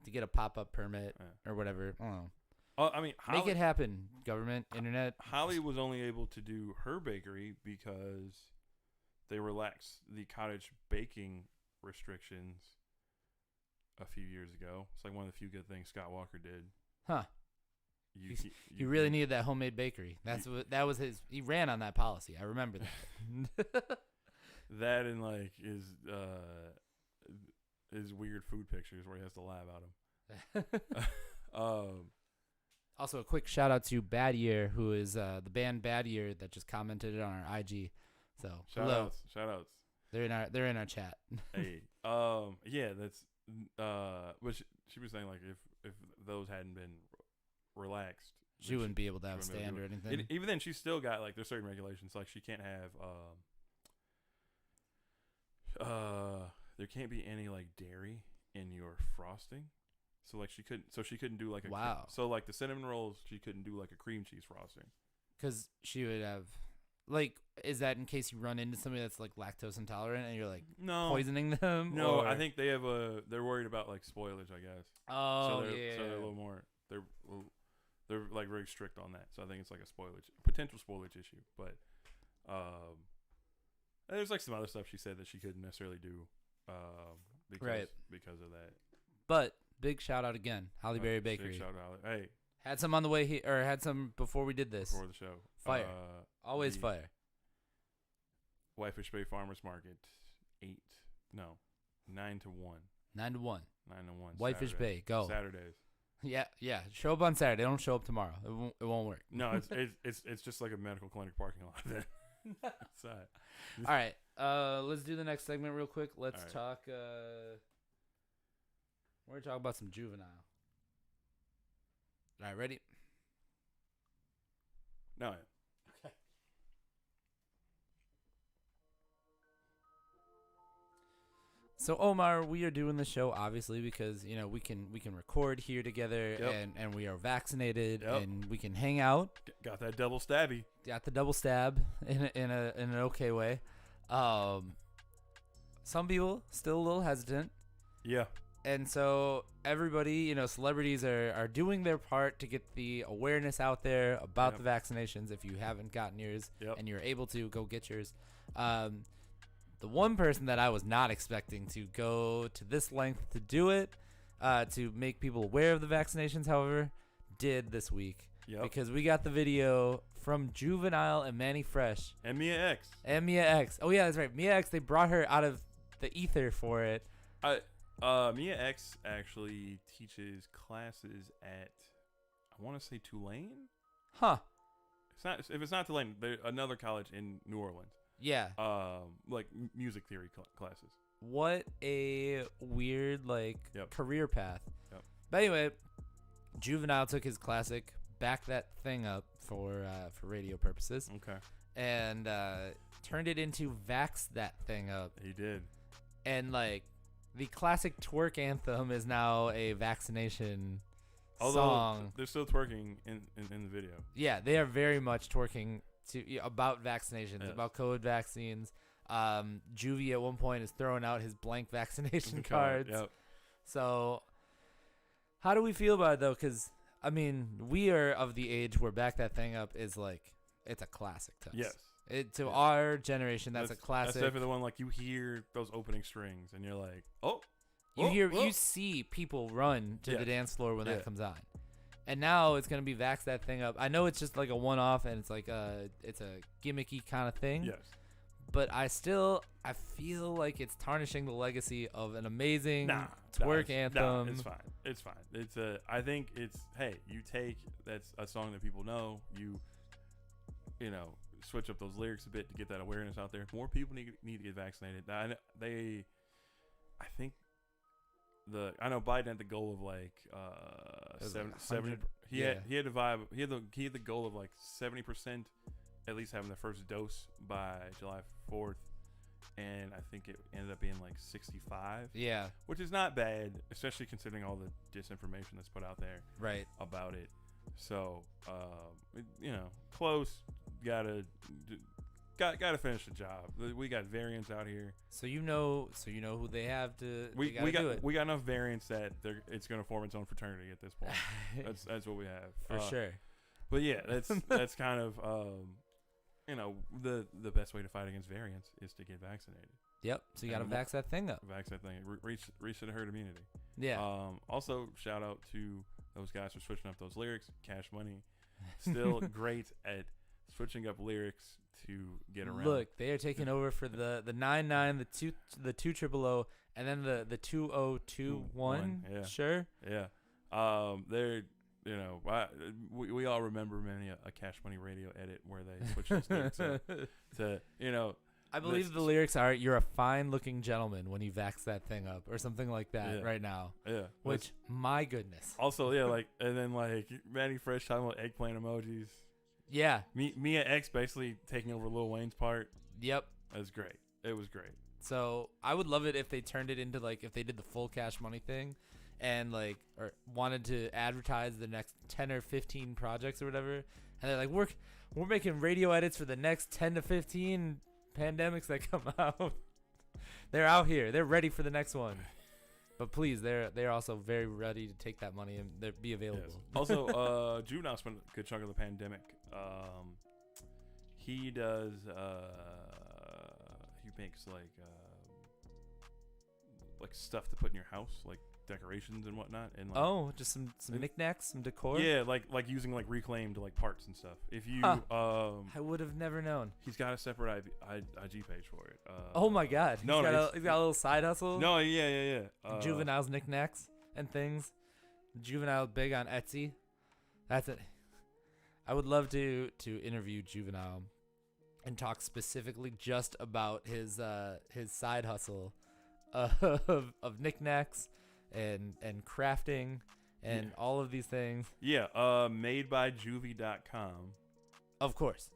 to get a pop-up permit or whatever. I don't know. Make it happen, government, internet. Holly was only able to do her bakery because they relaxed the cottage baking restrictions a few years ago. It's like one of the few good things Scott Walker did. Huh. He really needed that homemade bakery. That was his. He ran on that policy. I remember that. That and like his weird food pictures where he has to lie about them. Also, a quick shout out to Bad Year, who is the band Bad Year that just commented on our IG. So shout outs. They're in our chat. Hey, yeah, that's what she was saying. Like if those hadn't been relaxed, she wouldn't be able to have a stand or anything. Even then, she's still got like there's certain regulations. Like she can't have there can't be any like dairy in your frosting. So like she couldn't do like a wow. So like the cinnamon rolls, she couldn't do like a cream cheese frosting. Because she would have, like, is that in case you run into somebody that's like lactose intolerant and you're like poisoning them? No, I think they're worried about like spoilage, I guess. Oh, so yeah. So they're a little more, they're like very strict on that. So I think it's like a potential spoilage issue. But there's like some other stuff she said that she couldn't necessarily do because of that. But big shout out again, Holly Berry Bakery. Big shout out. Hey. Had some on the way here, or had some before we did this. Before the show. Fire. Always fire. Whitefish Bay Farmers Market, 9 to 1. 9 to 1. 9 to 1. Whitefish Bay, go. Saturdays. Yeah. Show up on Saturday. Don't show up tomorrow. It won't work. No, it's just like a medical clinic parking lot there. All right. Let's do the next segment real quick. Let's talk. We're going to talk about some Juvenile. All right, ready? No. Okay. So Omar, we are doing the show obviously because we can record here together and we are vaccinated and we can hang out. Got that double stabby. Got the double stab in an okay way. Some people still a little hesitant. Yeah. And so everybody, celebrities are doing their part to get the awareness out there about the vaccinations. If you haven't gotten yours and you're able to, go get yours. The one person that I was not expecting to go to this length to do it, to make people aware of the vaccinations, however, did this week. Yep. Because we got the video from Juvenile and Manny Fresh. And Mia X. Oh, yeah, that's right. Mia X, they brought her out of the ether for it. Mia X actually teaches classes at, I want to say Tulane. Huh. If it's not Tulane, there's another college in New Orleans. Yeah. Like music theory classes. What a weird career path. Yep. But anyway, Juvenile took his classic, backed that thing up for radio purposes. Okay. And turned it into Vax That Thing Up. He did. And the classic twerk anthem is now a vaccination song. They're still twerking in the video. Yeah, they are very much twerking about vaccinations, about COVID vaccines. Juvie at one point is throwing out his blank vaccination cards. Yep. So how do we feel about it, though? Because, we are of the age where Back That Thing Up is it's a classic to us. Yes. Our generation, that's a classic. That's definitely the one, you hear those opening strings, and you're like, you see people run to the dance floor when that comes on. And now it's going to be Vax That Thing Up. I know it's just like a one-off, and it's it's a gimmicky kind of thing. Yes. But I feel like it's tarnishing the legacy of an amazing twerk anthem. It's fine. I think it's, hey, you take, that's a song that people know, you switch up those lyrics a bit to get that awareness out there. More people need to get vaccinated. I know Biden had the goal of 70. He had the goal of 70% at least having the first dose by July 4th, and I think it ended up being 65. Yeah, which is not bad, especially considering all the disinformation that's put out there about it. So close. Gotta finish the job. We got variants out here. So you know who they have to. We got enough variants that it's gonna form its own fraternity at this point. That's what we have for sure. But yeah, that's kind of the best way to fight against variants is to get vaccinated. Yep. So you got to vax that thing up. Vax that thing. Reach the herd immunity. Yeah. Also, shout out to those guys were switching up those lyrics. Cash Money, still great at switching up lyrics to get around. Look, they are taking over for the 99, the 200, and then the 2021. Yeah. Sure. Yeah. They're, we all remember many a Cash Money radio edit where they switch those lyrics up to, I believe the lyrics are "You're a fine-looking gentleman when you vax that thing up" or something like that right now. Yeah. Which, my goodness. Also, and then Manny Fresh talking about eggplant emojis. Yeah. Mia X basically taking over Lil Wayne's part. Yep. That was great. It was great. So I would love it if they turned it into if they did the full Cash Money thing, and or wanted to advertise the next 10 or 15 projects or whatever, and they're like, we're making radio edits for the next 10 to 15 pandemics that come out. They're out here. They're ready for the next one. But please, they're also very ready to take that money and they'll be available. Yes. Also, Juvenile spent a good chunk of the pandemic. He does. He makes like stuff to put in your house, like decorations and whatnot, and just some knickknacks, some decor. Yeah, like using reclaimed reclaimed parts and stuff. If you I would have never known. He's got a separate IG page for it. Oh my God! He's got a little side hustle. No, yeah. Juvenile's knickknacks and things. Juvenile big on Etsy. That's it. I would love to interview Juvenile and talk specifically just about his side hustle of knickknacks and crafting and all of these things. Yeah, madebyjuvie.com. Of course.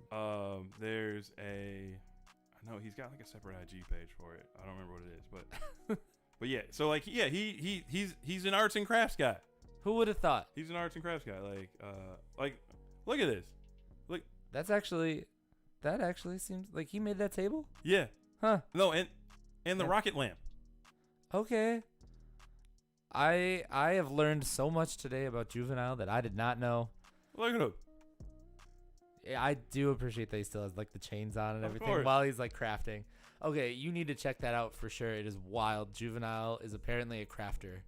There's I know he's got a separate IG page for it. I don't remember what it is, but yeah. So he's an arts and crafts guy. Who would have thought? He's an arts and crafts guy. Look at this. Look. That actually seems like he made that table. Yeah. Huh. No, and the rocket lamp. Okay. I have learned so much today about Juvenile that I did not know. Look at him. Yeah, I do appreciate that he still has the chains on and everything course. while he's crafting. Okay, you need to check that out for sure. It is wild. Juvenile is apparently a crafter.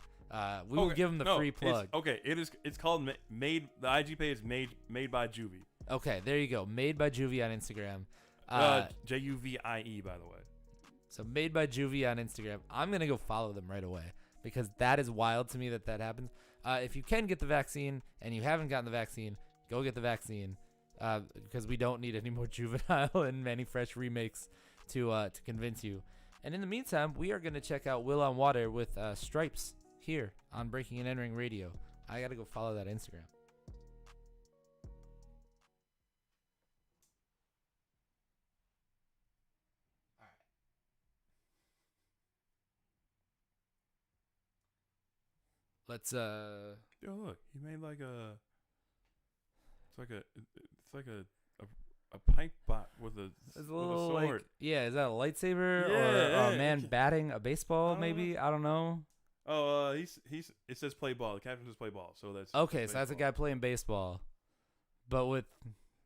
We will give him the free plug. It's called Made. The IG page is made by Juvie. Okay, there you go. Made by Juvie on Instagram. Juvie, by the way. So Made by Juvie on Instagram. I'm going to go follow them right away because that is wild to me that happens. If you can get the vaccine and you haven't gotten the vaccine, go get the vaccine because we don't need any more Juvenile and Manny Fresh remakes to convince you. And in the meantime, we are going to check out Will on Water with Stripes here on Breaking and Entering Radio. I got to go follow that Instagram. Let's Yo, look, he made it's like a pipe bot with a sword. Is that a lightsaber or a man batting a baseball? Maybe I don't know. Oh, it says play ball. The caption says play ball, so that's okay. So that's a guy playing baseball, but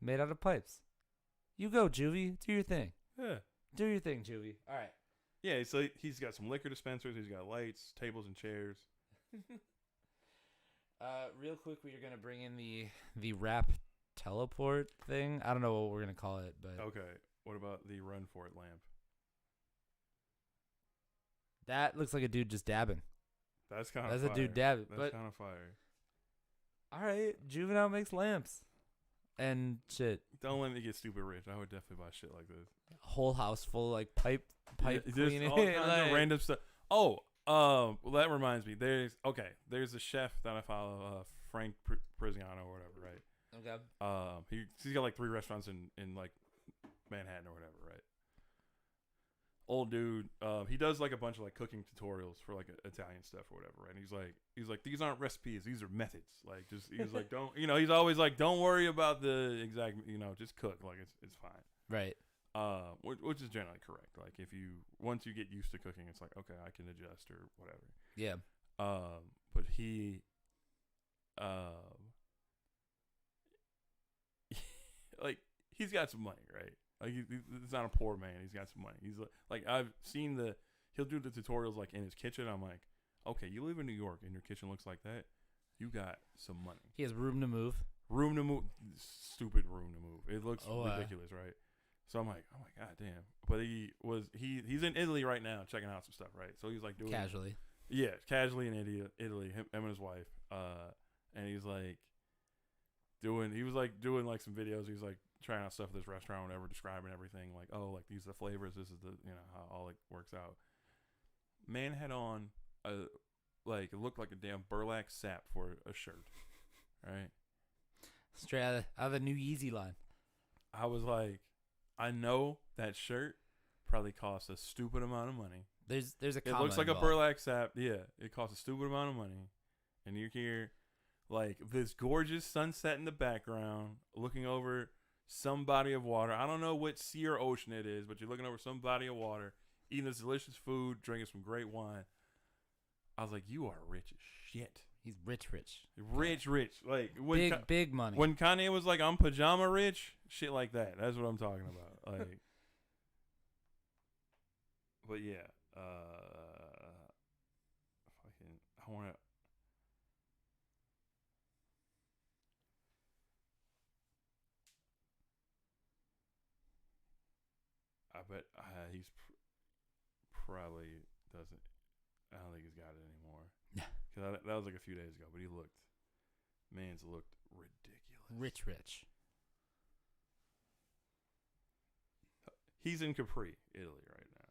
made out of pipes. You go, Juvie. Do your thing. Yeah. Do your thing, Juvie. All right. Yeah. So he's got some liquor dispensers. He's got lights, tables, and chairs. Real quick, we are gonna bring in the rap teleport thing. I don't know what we're gonna call it, but okay. What about the run for it lamp? That looks like a dude just dabbing. That's kind of. That's fire. A dude dabbing. That's kind of fire. All right, Juvenile makes lamps and shit. Don't let me get stupid rich. I would definitely buy shit like this. Whole house full of pipe cleaning. All kinds of random stuff. Oh. Well, that reminds me. There's a chef that I follow, Frank Priziano or whatever, right? Okay. He's got 3 restaurants in Manhattan or whatever, right? Old dude. He does a bunch of cooking tutorials for Italian stuff or whatever, right? And he's like these aren't recipes, these are methods. He's like don't he's always don't worry about the exact just cook it's fine. Right. Which is generally correct. Once you get used to cooking, it's okay, I can adjust or whatever. Yeah. But he, he's got some money, right? He's not a poor man. He's got some money. He's I've seen he'll do the tutorials in his kitchen. I'm like, okay, you live in New York and your kitchen looks like that. You got some money. He has room to move. Room to move. Stupid room to move. It looks Oh, ridiculous, right? So I'm like, oh my god, damn. But he's in Italy right now, checking out some stuff, right? So he's like doing Casually. Yeah, casually in Italy, him and his wife. And he's like doing like some videos. He's like trying out stuff at this restaurant, whatever, describing everything. Like, oh, like these are the flavors. This is the how all it works out. Man had on it looked like a damn burlap sack for a shirt, right? Straight out of the new Yeezy line. I was like, I know that shirt probably cost a stupid amount of money. There's a It looks like a burlap sack. Yeah, it costs a stupid amount of money, and you're here, like this gorgeous sunset in the background, looking over some body of water. I don't know what sea or ocean it is, but you're looking over some body of water, eating this delicious food, drinking some great wine. I was like, you are rich as shit. He's rich. Rich. Like when big money. When Kanye was like, I'm pajama rich, shit like that. That's what I'm talking about. Like, but yeah, I want to. I bet he's probably doesn't. I don't think he's got it anymore. Yeah. Because that was like a few days ago, but man's looked ridiculous. Rich. He's in Capri, Italy right now.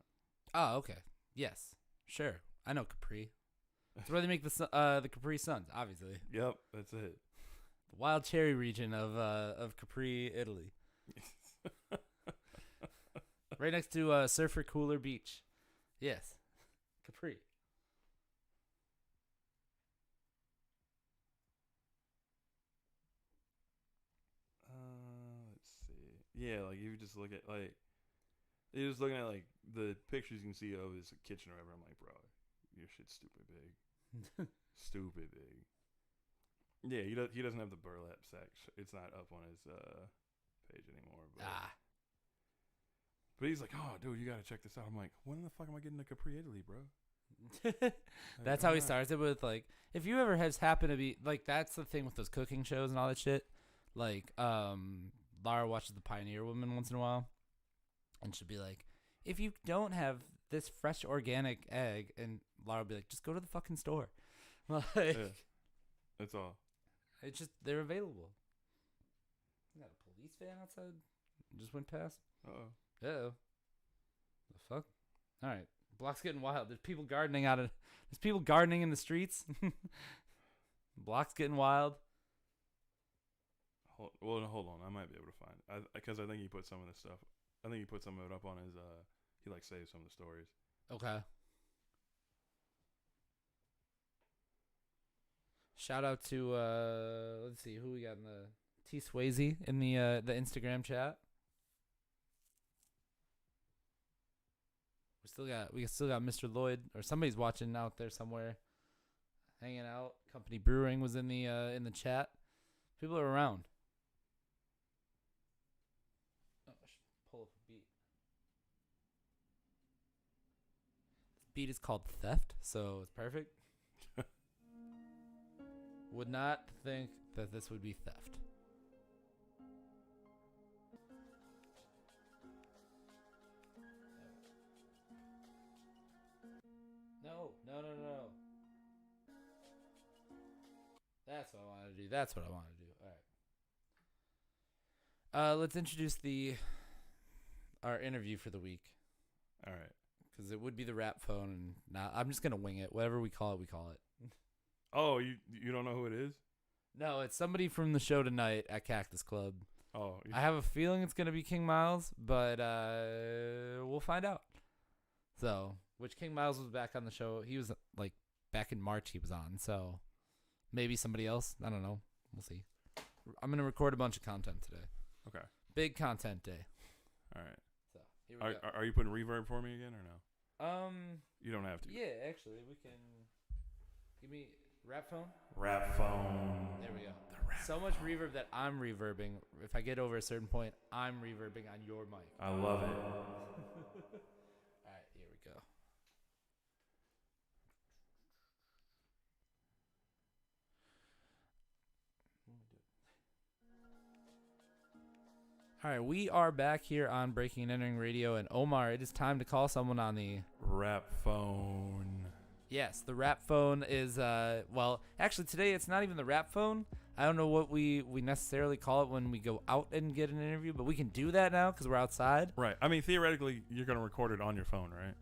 Oh, okay. Yes. Sure. I know Capri. That's where they make the Capri Suns, obviously. Yep, that's it. The wild cherry region of Capri, Italy. Right next to Surfer Cooler Beach. Yes. Capri. Let's see. Yeah, like you just look at you're just looking at like the pictures you can see of his kitchen or whatever. I'm like, bro, your shit's stupid big. Stupid big. Yeah, he doesn't have the burlap sack. It's not up on his page anymore. But he's like, oh, dude, you got to check this out. I'm like, when the fuck am I getting to Capri, Italy, bro? That's how he starts it with, like, if you ever have happened to be, like, that's the thing with those cooking shows and all that shit. Like, Lara watches The Pioneer Woman once in a while, and she'll be like, if you don't have this fresh organic egg, and Lara will be like, just go to the fucking store. Like, yeah, that's all. It's just, they're available. You got a police van outside? Just went past? Uh-oh. Uh-oh. The fuck? All right. Block's getting wild. There's people gardening in the streets. Block's getting wild. Hold on. I might be able to find because I think he put some of this stuff. I think he put some of it up on his. He like saved some of the stories. Okay. Shout out to let's see who we got in the T Swayze in the Instagram chat. We still got Mr. Lloyd, or somebody's watching out there somewhere, hanging out. Company Brewing was in the chat. People are around. Oh, I should pull up a beat. This beat is called Theft, so it's perfect. Would not think that this would be theft. No. That's what I want to do. All right. Let's introduce our interview for the week. All right. Because it would be the rap phone, and now I'm just gonna wing it. Whatever we call it, we call it. Oh, you don't know who it is? No, it's somebody from the show tonight at Cactus Club. Oh, I have a feeling it's gonna be King Miles, but we'll find out. So, which King Miles was back on the show? He was like back in March. He was on, so maybe somebody else. I don't know. We'll see. I'm gonna record a bunch of content today. Okay. Big content day. All right. So here we go. Are you putting reverb for me again or no? You don't have to. Yeah, actually, we can. Give me rap phone. Rap phone. There we go. So much reverb that I'm reverbing. If I get over a certain point, I'm reverbing on your mic. I love it. All right, here we go. All right, we are back here on Breaking and Entering Radio, and Omar, it is time to call someone on the rap phone. Yes, the rap phone is well, actually today it's not even the rap phone. I don't know what we necessarily call it when we go out and get an interview, but we can do that now because we're outside. Right. I mean, theoretically, you're gonna record it on your phone, right?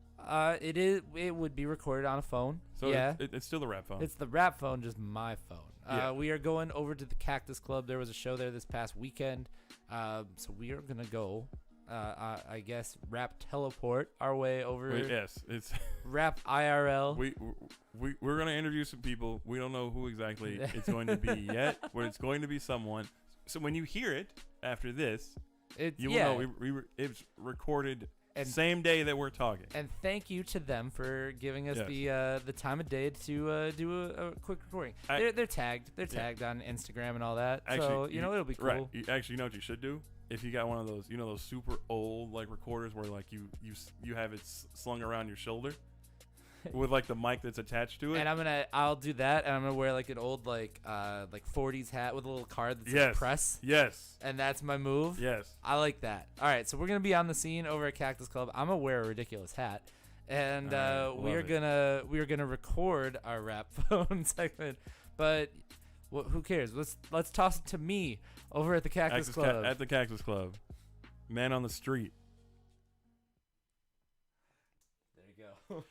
It would be recorded on a phone. So yeah, it's still the rap phone. It's the rap phone, just my phone. Yeah. We are going over to the Cactus Club. There was a show there this past weekend. So we are gonna go. I guess rap teleport our way over. Yes, it's rap IRL. We're gonna interview some people. We don't know who exactly it's going to be yet, but it's going to be someone. So when you hear it after this, you will know it's recorded and same day that we're talking. And thank you to them for giving us the time of day to do a quick recording. They're tagged. They're tagged on Instagram and all that. Actually, so it'll be cool. Right. Actually, you know what you should do? If you got one of those, those super old like recorders where like you have it slung around your shoulder with like the mic that's attached to it. And I'll do that, and I'm gonna wear like an old like 40s hat with a little card that says press. Yes. And that's my move. Yes. I like that. All right, so we're gonna be on the scene over at Cactus Club. I'm gonna wear a ridiculous hat, and we are gonna record our rap phone segment. But who cares? Let's toss it to me over at the Cactus Club. At the Cactus Club, man on the street. There you go.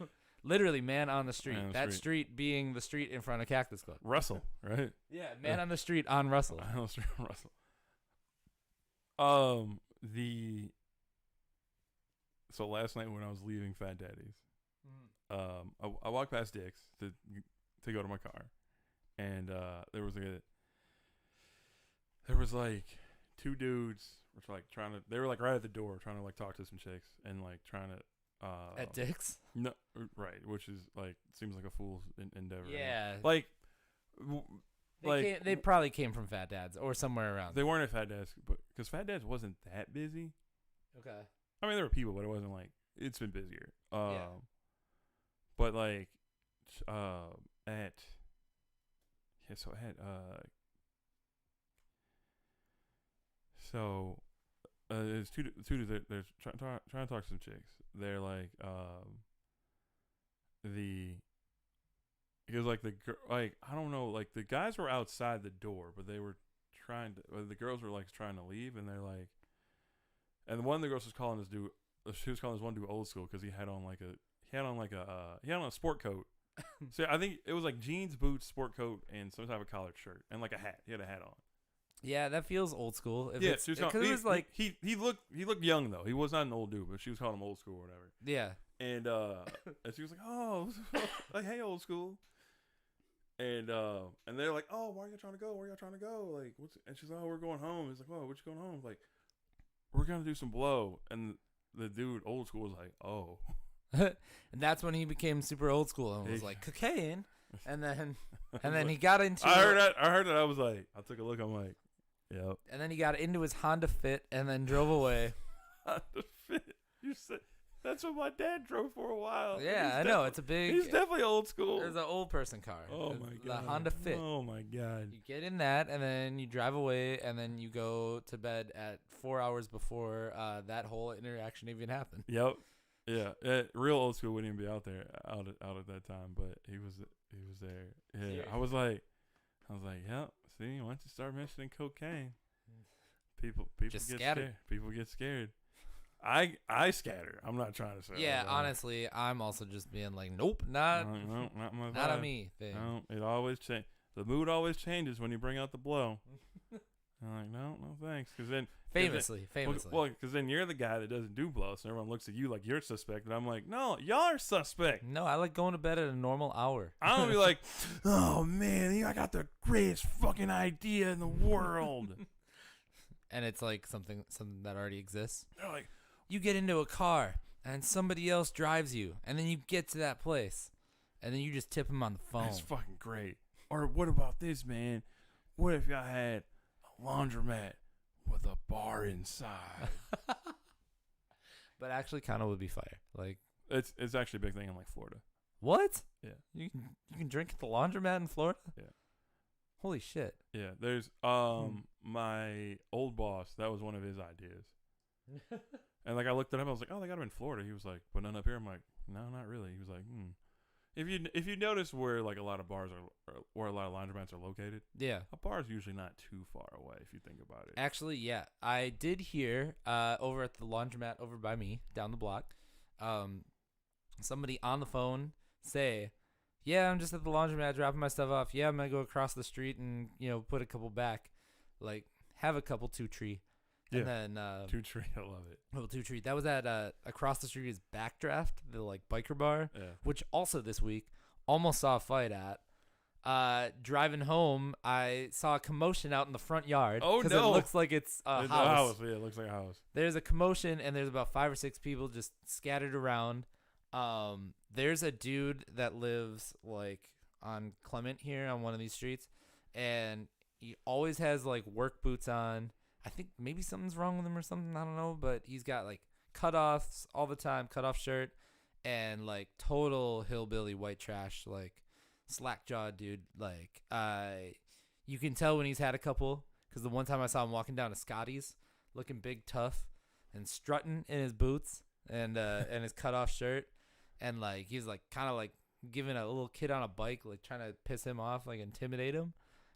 Literally, man on the street. That street being the street in front of Cactus Club. Russell, right? Yeah, man on the street on Russell. Man on the street on Russell. So last night when I was leaving Fat Daddy's, I walked past Dick's to go to my car, and there was like two dudes which were like they were like right at the door trying to like talk to some chicks and like trying to at Dick's? No, right, which is like seems like a fool's endeavor. Yeah, like they probably came from Fat Dad's or somewhere around. They weren't at Fat Dad's, but because Fat Dad's wasn't that busy. Okay. I mean, there were people, but it wasn't like it's been busier. But like, there's two dudes that they're trying to talk to some chicks. They're like it was like I don't know, like the guys were outside the door, but they were the girls were like trying to leave, and they're like, and one of the girls was calling this dude. She was calling this one dude old school because he had on a sport coat. So I think it was like jeans, boots, sport coat, and some type of collared shirt, and like a hat. He had a hat on. Yeah, that feels old school. Because it was like he looked young though. He was not an old dude, but she was calling him old school or whatever. Yeah. And and she was like, "Oh, like hey, old school." And they're like, "Oh, where are you trying to go? Where are you trying to go? Like, what's?" And she's like, "Oh, we're going home." He's like, "Oh, what you going home?" Like, we're gonna do some blow. And the dude, old school, was like, "Oh." And that's when he became super old school and was like cocaine. And then he got into. I heard that. I was like, I took a look. I'm like, yep. And then he got into his Honda Fit and then drove away. Honda Fit. You said that's what my dad drove for a while. Yeah, I know. It's a big. He's definitely old school. It's an old person car. Oh my god. The Honda Fit. Oh my god. You get in that, and then you drive away, and then you go to bed at 4 hours before that whole interaction even happened. Yep. Yeah. Real old school wouldn't even be out at that time, but he was there. Yeah. Seriously? I was like, yep. See, once you start mentioning cocaine, people just get scatter. scared. People get scared. I scatter. I'm not trying to say. Yeah, honestly, I'm also just being like, nope, not my vibe. not a me thing. No, it always change. The mood always changes when you bring out the blow. I'm like, no thanks. Because then famously. Well, because then you're the guy that doesn't do blow, so everyone looks at you like you're suspect, and I'm like, no, y'all are suspect. No, I like going to bed at a normal hour. I don't be like, oh man, I got the greatest fucking idea in the world. And it's like something that already exists. They're like, you get into a car and somebody else drives you, and then you get to that place, and then you just tip them on the phone. That's fucking great. Or what about this, man? What if y'all had a laundromat with a bar inside? But actually, kind of would be fire. Like it's actually a big thing in like Florida. What? Yeah. You can drink at the laundromat in Florida? Yeah. Holy shit. Yeah, there's my old boss. That was one of his ideas. And like I looked it up, I was like, oh, they got them in Florida. He was like, but none up here. I'm like, no, not really. He was like, If you notice where like a lot of bars are, where a lot of laundromats are located, Yeah. a bar is usually not too far away if you think about it. Actually, yeah. I did hear over at the laundromat over by me down the block, somebody on the phone say, yeah, I'm just at the laundromat dropping my stuff off. Yeah, I'm going to go across the street and, put a couple back. Like, have a couple 2-tree. And then 2-tree, I love it. Little 2-tree. That was at across the street is Backdraft, the like biker bar, which also this week almost saw a fight at. Driving home, I saw a commotion out in the front yard. Oh no! Because it looks like it's a house. Yeah, it looks like a house. There's a commotion, and there's about 5 or 6 people just scattered around. There's a dude that lives like on Clement here on one of these streets, and he always has like work boots on. I think maybe something's wrong with him or something. I don't know, but he's got like cutoffs all the time, cutoff shirt, and like total hillbilly white trash, like slack jawed dude. Like you can tell when he's had a couple, because the one time I saw him walking down to Scotty's, looking big, tough, and strutting in his boots and his cutoff shirt, and like he's like kind of like giving a little kid on a bike, like trying to piss him off, like intimidate him.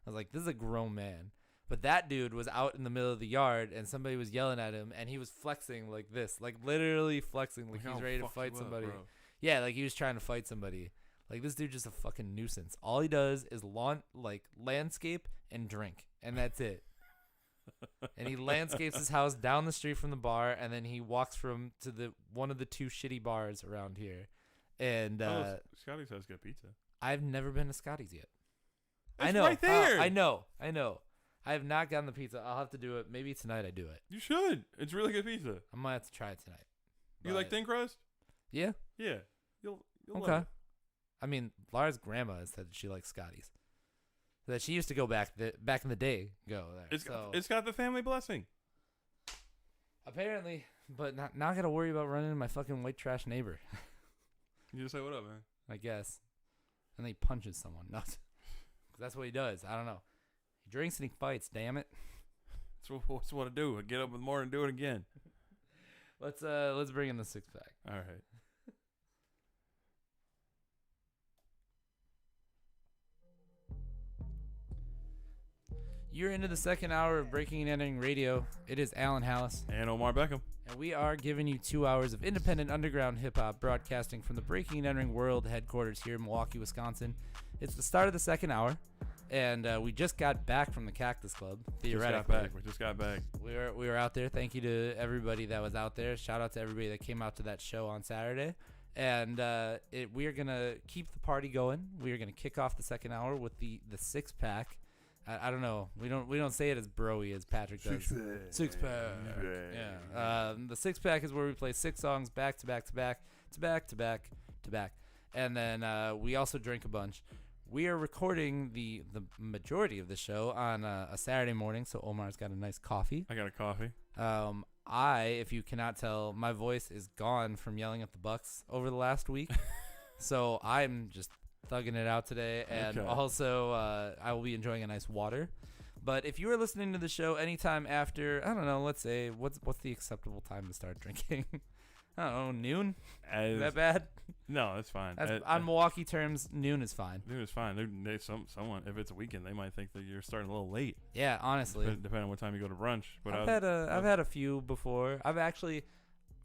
I was like, this is a grown man. But that dude was out in the middle of the yard, and somebody was yelling at him, and he was flexing like this, like literally flexing, like he's ready to fight somebody. Yeah, like he was trying to fight somebody. Like this dude just a fucking nuisance. All he does is landscape and drink, and that's it. And he landscapes his house down the street from the bar, and then he walks to the one of the 2 shitty bars around here. And Scotty's has good pizza. I've never been to Scotty's yet. It's I know. right there. I know. I have not gotten the pizza. I'll have to do it. Maybe tonight I do it. You should. It's really good pizza. I might have to try it tonight. You like thin crust? Yeah. Yeah. You'll okay. love it. I mean, Lara's grandma said she likes Scotty's. That she used to go back in the day. Go there. It's got the family blessing. Apparently, but now I gotta worry about running into my fucking white trash neighbor. You just say what up, man. I guess. And then he punches someone. No, because that's what he does. I don't know. He drinks and he fights. Damn it. That's what I do. I get up in the morning and do it again. Let's bring in the 6-pack. All right. You're into the second hour of Breaking and Entering Radio. It is Allen Halas and Omar Beckom. And we are giving you 2 hours of independent underground hip-hop broadcasting from the Breaking and Entering World headquarters here in Milwaukee, Wisconsin. It's the start of the second hour, and we just got back from the Cactus Club, theoretically. We just got back. We were out there. Thank you to everybody that was out there. Shout out to everybody that came out to that show on Saturday. And we are going to keep the party going. We are going to kick off the second hour with the 6-pack. I don't know. We don't say it as broy as Patrick does. 6-pack. Yeah. The 6-pack is where we play 6 songs back to back to back to back to back to back, and then we also drink a bunch. We are recording the majority of the show on a Saturday morning, so Omar's got a nice coffee. I got a coffee. If you cannot tell, my voice is gone from yelling at the Bucks over the last week, so I'm just thugging it out today, and also I will be enjoying a nice water. But if you are listening to the show anytime after, I don't know, let's say what's the acceptable time to start drinking? I don't know, noon? Is that bad? No, that's fine. On Milwaukee terms, noon is fine. Noon is fine. Someone, if it's a weekend, they might think that you're starting a little late. Yeah, honestly. Depending on what time you go to brunch. But I've had a few before. I've actually,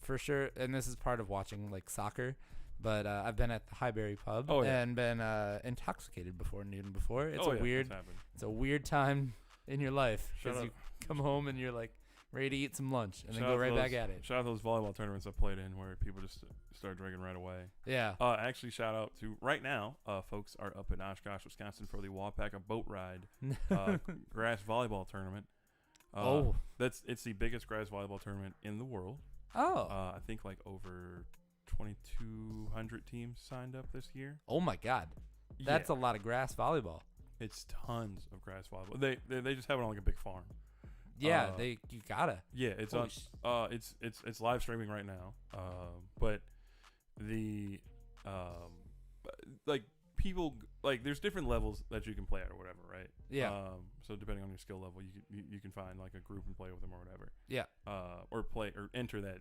for sure, and this is part of watching like soccer. But I've been at the Highbury pub and been intoxicated before noon before. It's a weird time in your life because you come home and you're like ready to eat some lunch and then go right back at it. Shout out those volleyball tournaments I played in where people just start drinking right away. Yeah. Actually, shout out to right now, folks are up in Oshkosh, Wisconsin for the Wapaka boat ride grass volleyball tournament. It's the biggest grass volleyball tournament in the world. I think like over 2,200 teams signed up this year. Oh my God, that's a lot of grass volleyball. It's tons of grass volleyball. They just have it on like a big farm. Yeah, you gotta. Yeah, it's it's live streaming right now. But the like people like there's different levels that you can play at or whatever, right? Yeah. So depending on your skill level, you can find like a group and play with them or whatever. Yeah. Or play or enter that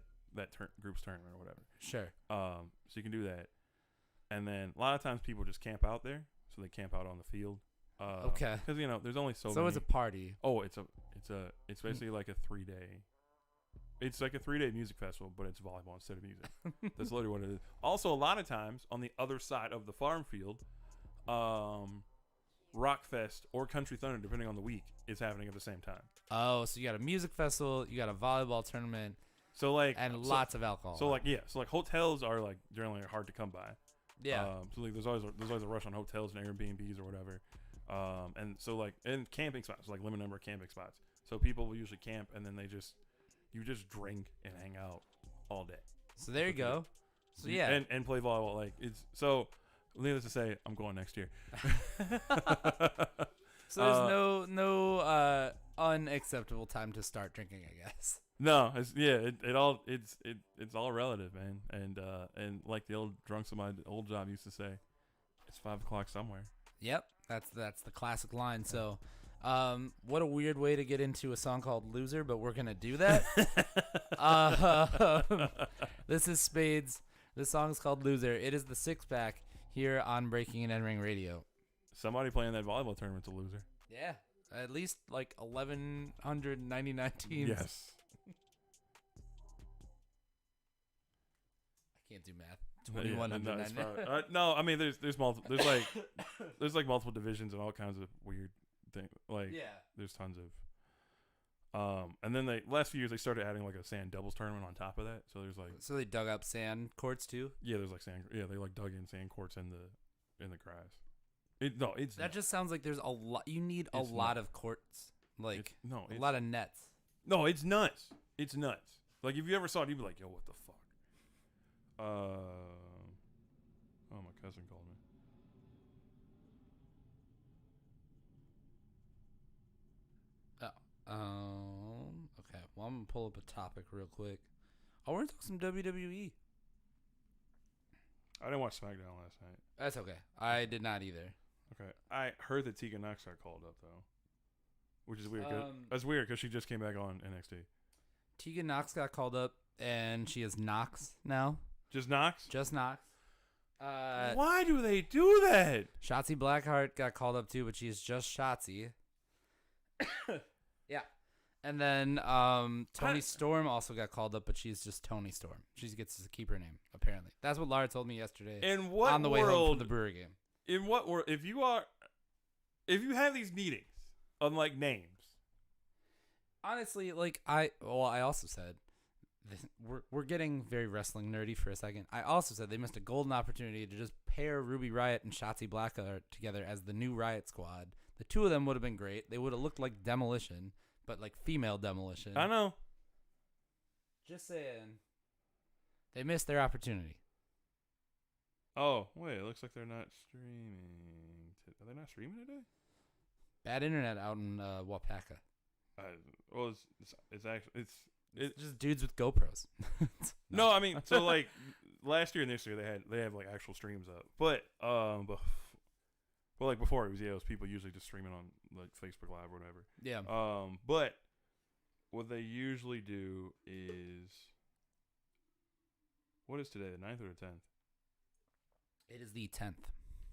group's tournament or whatever. Sure. So you can do that, and then a lot of times people just camp out there, so they camp out on the field. Okay. Because there's only so. So many. it's a party. Oh, it's basically like a 3-day. It's like a 3-day music festival, but it's volleyball instead of music. That's literally what it is. Also, a lot of times on the other side of the farm field, Rockfest or Country Thunder, depending on the week, is happening at the same time. Oh, so you got a music festival, you got a volleyball tournament, so lots of alcohol. So hotels are like generally hard to come by. Yeah. So like there's always a rush on hotels and Airbnbs or whatever. And so like and camping spots, like limited number of camping spots. So people will usually camp and then you just drink and hang out all day. So there you go. So yeah. And play volleyball. Like it's so needless to say, I'm going next year. So there's no unacceptable time to start drinking, I guess. No, it's all relative, man. And like the old drunks of my old job used to say, it's 5 o'clock somewhere. Yep, that's the classic line. So, what a weird way to get into a song called "Loser," but we're gonna do that. This is Spades. This song is called "Loser." It is the 6-pack here on Breaking and Entering Radio. Somebody playing that volleyball tournament's a loser. Yeah, at least like 1,199 teams. Yes. I can't do math. 2,199. No, I mean there's multiple. There's like multiple divisions and all kinds of weird things. Like there's tons of. And then last few years they started adding like a sand doubles tournament on top of that. So there's like. So they dug up sand courts too. Yeah, there's like sand. Yeah, they like dug in sand courts in the grass. That just sounds like there's a lot. You need a lot of courts, like a lot of nets. No, it's nuts. It's nuts. Like if you ever saw it, you'd be like, "Yo, what the fuck?" Oh, my cousin called me. Okay. Well, I'm gonna pull up a topic real quick. I want to talk some WWE. I didn't watch SmackDown last night. That's okay. I did not either. Okay, I heard that Tegan Knox got called up though, which is weird. That's weird because she just came back on NXT. Tegan Knox got called up, and she is Knox now. Just Knox? Just Knox. Why do they do that? Shotzi Blackheart got called up too, but she is just Shotzi. Yeah. And then Toni Storm also got called up, but she's just Toni Storm. She gets to keep her name, apparently. That's what Lara told me yesterday. In what on the way home from the Brewer game. In what world? If you have these meetings on like names. Honestly, like I also said, we're getting very wrestling nerdy for a second. I also said they missed a golden opportunity to just pair Ruby Riott and Shotzi Blackheart together as the new Riott Squad. The two of them would have been great. They would have looked like Demolition, but like female Demolition. I know. Just saying. They missed their opportunity. Oh, wait. It looks like they're not streaming. Are they not streaming today? Bad internet out in Wapaka. Well, it's actually it's just dudes with GoPros. No, I mean, so like last year and this year they have like actual streams up, but like before it was people usually just streaming on like Facebook Live or whatever. Yeah. But what they usually do is, what is today? The 9th or the 10th? It is the 10th.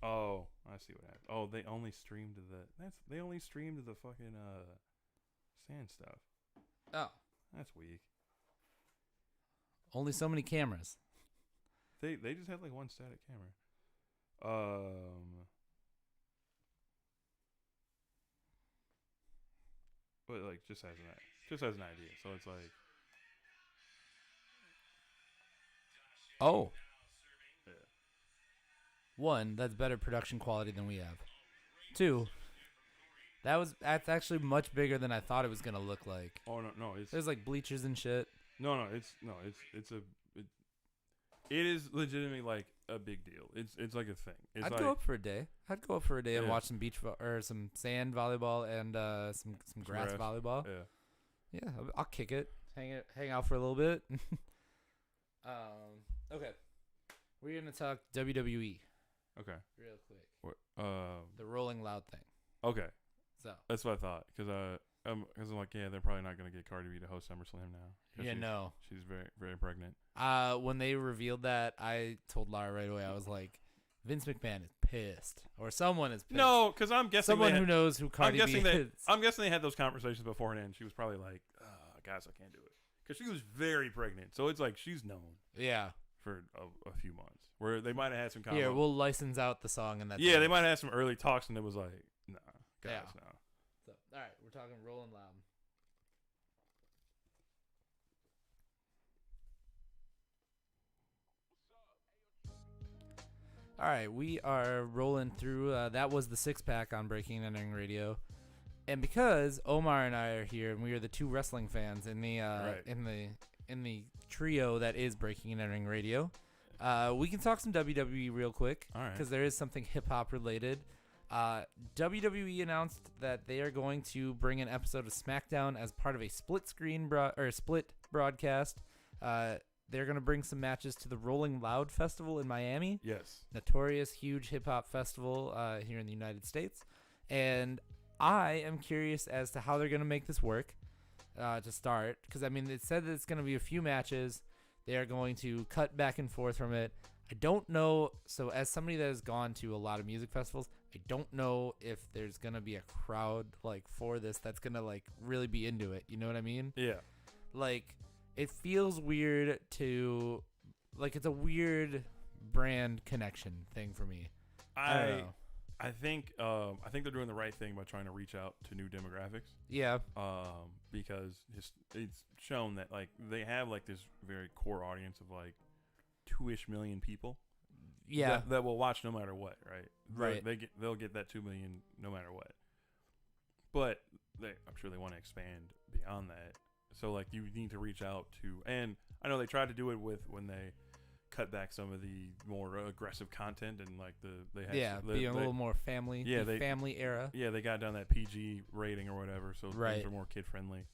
Oh, I see what happened. Oh, they only streamed the fucking sand stuff. Oh. That's weak. Only so many cameras. They just had like one static camera. But like just as an idea. So it's like, oh. Yeah. One, that's better production quality than we have. Two, that's actually much bigger than I thought it was gonna look like. Oh no, there's like bleachers and shit. It is legitimately like a big deal. It's like a thing. I'd go up for a day. And watch some beach or some sand volleyball and some grass volleyball. Yeah, I'll kick it. Hang out for a little bit. Okay, we're gonna talk WWE. Okay. real quick. What? The Rolling Loud thing. Okay. So. That's what I thought. Because I'm like, yeah, they're probably not gonna get Cardi B to host SummerSlam now. Yeah, no. She's very, very pregnant. When they revealed that, I told Lara right away. I was like, Vince McMahon is pissed, or someone is pissed. No, because I'm guessing someone who knows who Cardi B is. I'm guessing they had those conversations beforehand. She was probably like, guys, I can't do it. Because she was very pregnant. So it's like she's known. Yeah. For a few months. Where they might have had some convo. Here, we'll license out the song and that's yeah, they might have had some early talks and it was like, nah, guys, no. So, all right, we're talking Rolling Loud. All right, we are rolling through. That was the 6-pack on Breaking and Entering Radio, and because Omar and I are here, and we are the two wrestling fans in the in the trio that is Breaking and Entering Radio, we can talk some WWE real quick. All right. Because there is something hip hop related. WWE announced that they are going to bring an episode of SmackDown as part of a split broadcast. They're going to bring some matches to the Rolling Loud Festival in Miami. Yes. Notorious, huge hip-hop festival here in the United States. And I am curious as to how they're going to make this work to start. Because, I mean, it said that it's going to be a few matches. They are going to cut back and forth from it. I don't know. So as somebody that has gone to a lot of music festivals, I don't know if there's going to be a crowd like for this that's going to like really be into it. You know what I mean? Yeah. Like... It feels weird to, like, it's a weird brand connection thing for me. I think they're doing the right thing by trying to reach out to new demographics. Yeah. Because it's shown that like they have like this very core audience of like 2-ish million people. Yeah. That will watch no matter what, right? Right. They'll get that 2 million no matter what. But I'm sure they want to expand beyond that. So, like, you need to reach out to... And I know they tried to do it when they cut back some of the more aggressive content and, like, being a little more family. Yeah, family era. Yeah, they got down that PG rating or whatever, so things are more kid-friendly.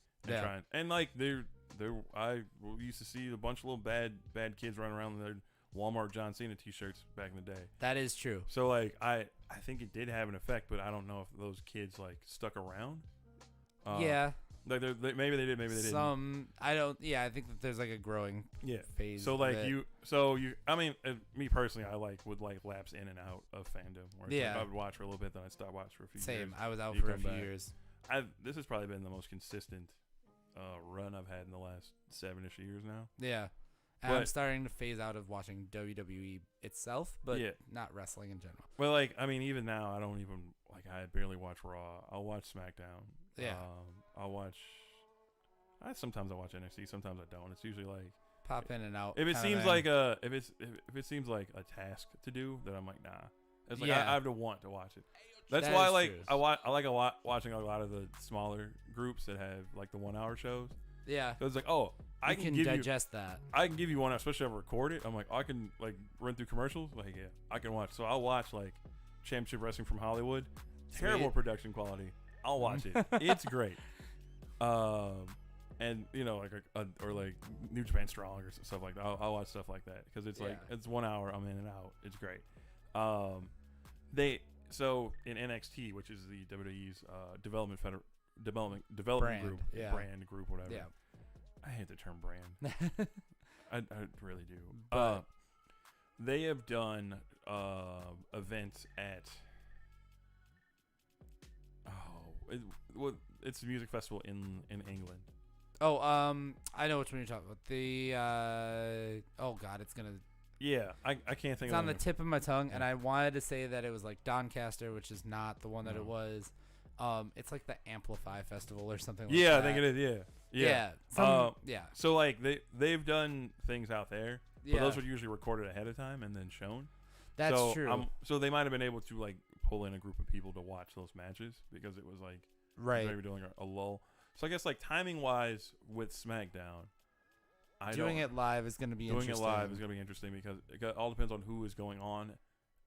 And, like, I used to see a bunch of little bad kids running around in their Walmart John Cena T-shirts back in the day. That is true. So, like, I think it did have an effect, but I don't know if those kids, like, stuck around. Yeah. Like maybe they did, maybe they didn't. I don't. Yeah, I think that there's like a growing phase. So like I mean, me personally, I would lapse in and out of fandom. Where I would watch for a little bit, then I'd stop watching for a few years. Same. I was out for a few years. This has probably been the most consistent run I've had in the last 7-ish years now. Yeah. I'm starting to phase out of watching WWE itself, but not wrestling in general. Well, like I mean, even now, I don't even I barely watch Raw. I'll watch SmackDown. Yeah. I'll watch. Sometimes I watch NXT. Sometimes I don't. It's usually like pop in and out. If it seems like if it seems like a task to do, then I'm like nah. It's like I have to want to watch it. That's why I like watching a lot of the smaller groups that have like the 1-hour shows. Yeah. So it's like I can digest that. I can give you 1 hour, especially if I record it. I'm like I can like run through commercials. Like I can watch. So I'll watch like Championship Wrestling from Hollywood. Terrible production quality. I'll watch it. It's great. And you know, or like New Japan Strong or stuff like that. I'll watch stuff like that because it's like it's 1 hour. I'm in and out. It's great. In NXT, which is the WWE's development group, brand group, whatever. Yeah. I hate the term brand. I really do. They have done events at. It's a music festival in England. Oh, I know which one you're talking about. The oh god, it's gonna. Yeah, I can't think. It's on the tip of my tongue, and I wanted to say that it was like Doncaster, which is not the one that it was. It's like the Amplify Festival or something like that. Yeah, I think it is. Yeah. Yeah. So like they've done things out there, but Yeah. those were usually recorded ahead of time and then shown. That's true. So they might have been able to like pull in a group of people to watch those matches because it was like they were doing a lull. So I guess like timing wise with SmackDown, doing it live is going to be interesting. Doing it live is going to be interesting because it all depends on who is going on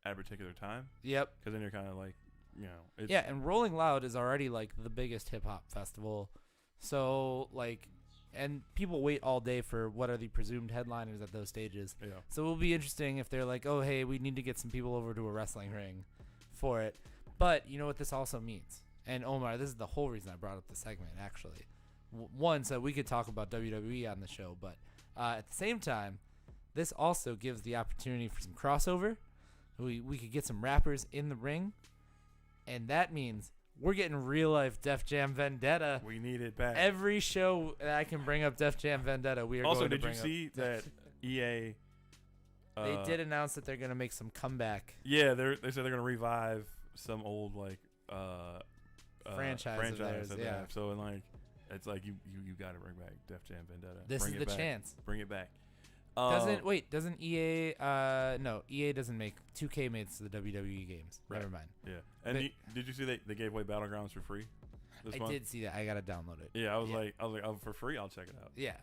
at a particular time. Yep. Because then you're kind of like, you know. And Rolling Loud is already like the biggest hip hop festival. So like, and people wait all day for what are the presumed headliners at those stages. Yeah. So it will be interesting if they're like, oh, hey, we need to get some people over to a wrestling ring for it. But you know what this also means? And Omar, this is the whole reason I brought up the segment, actually. One, so we could talk about WWE on the show, but at the same time, this also gives the opportunity for some crossover. We could get some rappers in the ring, and that means we're getting real life Def Jam Vendetta. We need it back. Every show that I can bring up Def Jam Vendetta, we are also, going to did bring you up. see that EA? They did announce that they're going to make some comeback Yeah, they said they're going to revive some old like franchise of theirs, that they yeah. have. So and like it's like you got to bring back Def Jam Vendetta. This bring is it the back. chance. Bring it back. Doesn't EA no, EA doesn't make 2K makes the WWE games. Right. Never mind. Yeah. And did you see they gave away Battlegrounds for free this I month? did see that. I got to download it. Yeah, I was like oh, for free, I'll check it out. Yeah.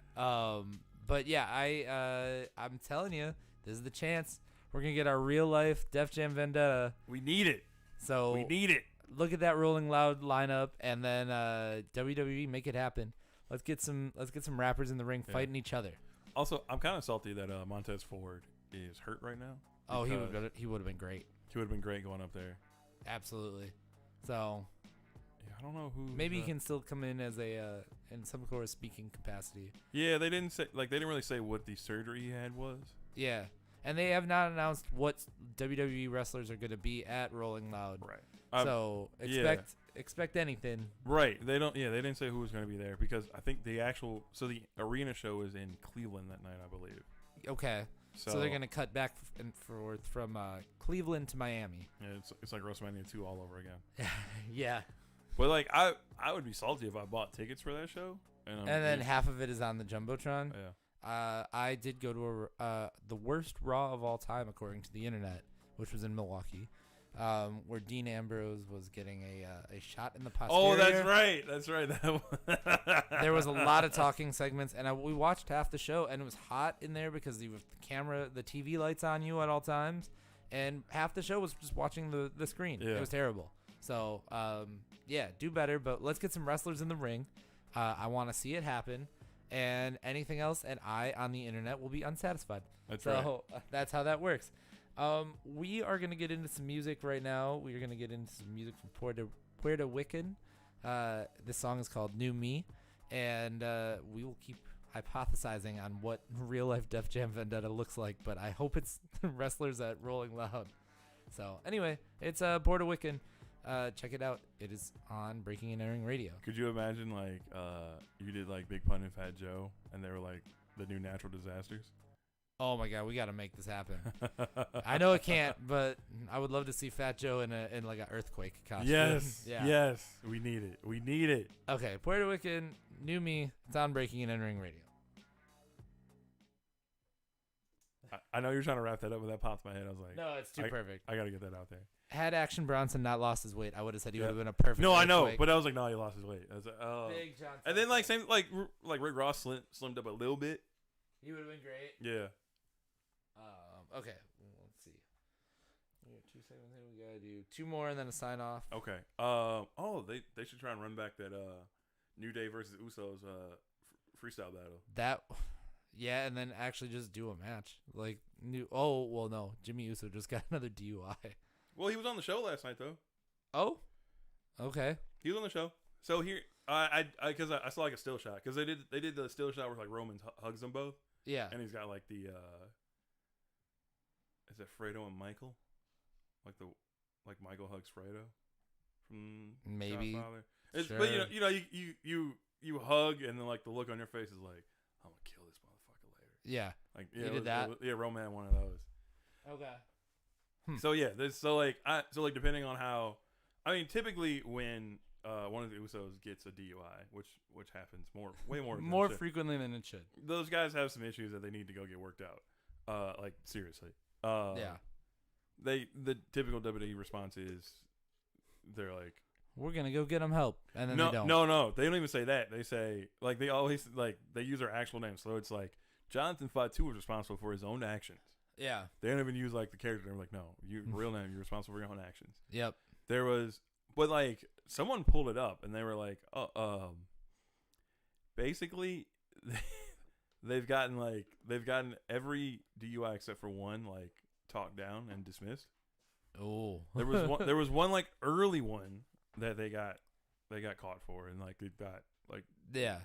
But yeah, I'm telling you, this is the chance. We're going to get our real life Def Jam Vendetta. We need it. So we need it. Look at that Rolling Loud lineup, and then WWE, make it happen. Let's get some rappers in the ring fighting each other. Also, I'm kind of salty that Montez Ford is hurt right now. Oh, he would have been great. He would have been great going up there. Absolutely. So yeah, I don't know who. Maybe he can still come in as a in some sort of speaking capacity. Yeah, they didn't really say what the surgery he had was. Yeah, and they have not announced what WWE wrestlers are going to be at Rolling Loud. Right. So expect anything. Right. They don't. Yeah, they didn't say who was going to be there because I think the arena show is in Cleveland that night, I believe. Okay. So they're going to cut back and forth from Cleveland to Miami. Yeah, it's like WrestleMania 2 all over again. Yeah. But like I would be salty if I bought tickets for that show and then half of it is on the Jumbotron. Yeah. I did go to the worst Raw of all time according to the internet, which was in Milwaukee. Where Dean Ambrose was getting a shot in the posterior. Oh, that's right. There was a lot of talking segments, and we watched half the show, and it was hot in there because the camera, the TV lights on you at all times, and half the show was just watching the screen. Yeah. It was terrible. So, yeah, do better, but let's get some wrestlers in the ring. I want to see it happen, and anything else, and I on the internet will be unsatisfied. That's right. So that's how that works. We are going to get into some music right now. We are going to get into some music from Puerto Rican. This song is called New Me, and we will keep hypothesizing on what real-life Def Jam Vendetta looks like, but I hope it's wrestlers at Rolling Loud. So, anyway, it's Puerto Rican. Check it out. It is on Breaking and Airing Radio. Could you imagine, like, you did, like, Big Pun and Fat Joe, and they were, like, the new natural disasters? Oh my God, we got to make this happen. I know it can't, but I would love to see Fat Joe in like an earthquake costume. Yes, yeah. Yes, we need it. Okay, Puerto Rican, New Me. It's on Breaking and Entering Radio. I know you're trying to wrap that up, but that popped in my head. I was like, no, it's too perfect. I got to get that out there. Had Action Bronson not lost his weight, I would have said he would have been a perfect. No, I know, earthquake. but I was like, no, he lost his weight. I was like, oh. Big John. And then like Rick Ross slimmed up a little bit. He would have been great. Yeah. Okay, let's see. We got 2 seconds here. We gotta do 2 more and then a sign off. Okay. They should try and run back that New Day versus Usos freestyle battle. Yeah, and then actually just do a match like new. Oh well, no, Jimmy Uso just got another DUI. Well, he was on the show last night though. Oh, okay. He was on the show. So here, I saw like a still shot because they did the still shot where like Roman hugs them both. Yeah. And he's got like the is it Fredo and Michael? Like Michael hugs Fredo from maybe. Godfather. It's, sure. But you hug and then like the look on your face is like, I'm gonna kill this motherfucker later. Yeah. Like he did that. Roman had one of those. Okay. So yeah, depending on how, I mean, typically when one of the Usos gets a DUI, which happens way more frequently than it should. Those guys have some issues that they need to go get worked out. Like seriously. Yeah. The typical WWE response is they're like, we're gonna go get them help, and then no, they don't. No, they don't even say that. They say like they always like they use their actual names. So it's like Jonathan Fatu was responsible for his own actions. Yeah. They don't even use like the character. They're like, no, real name. You're responsible for your own actions. Yep. There was, but like someone pulled it up and they were like, basically they've gotten every DUI except for one like talked down and dismissed. Oh, There was one like early one that they got caught for, and like it got like yeah.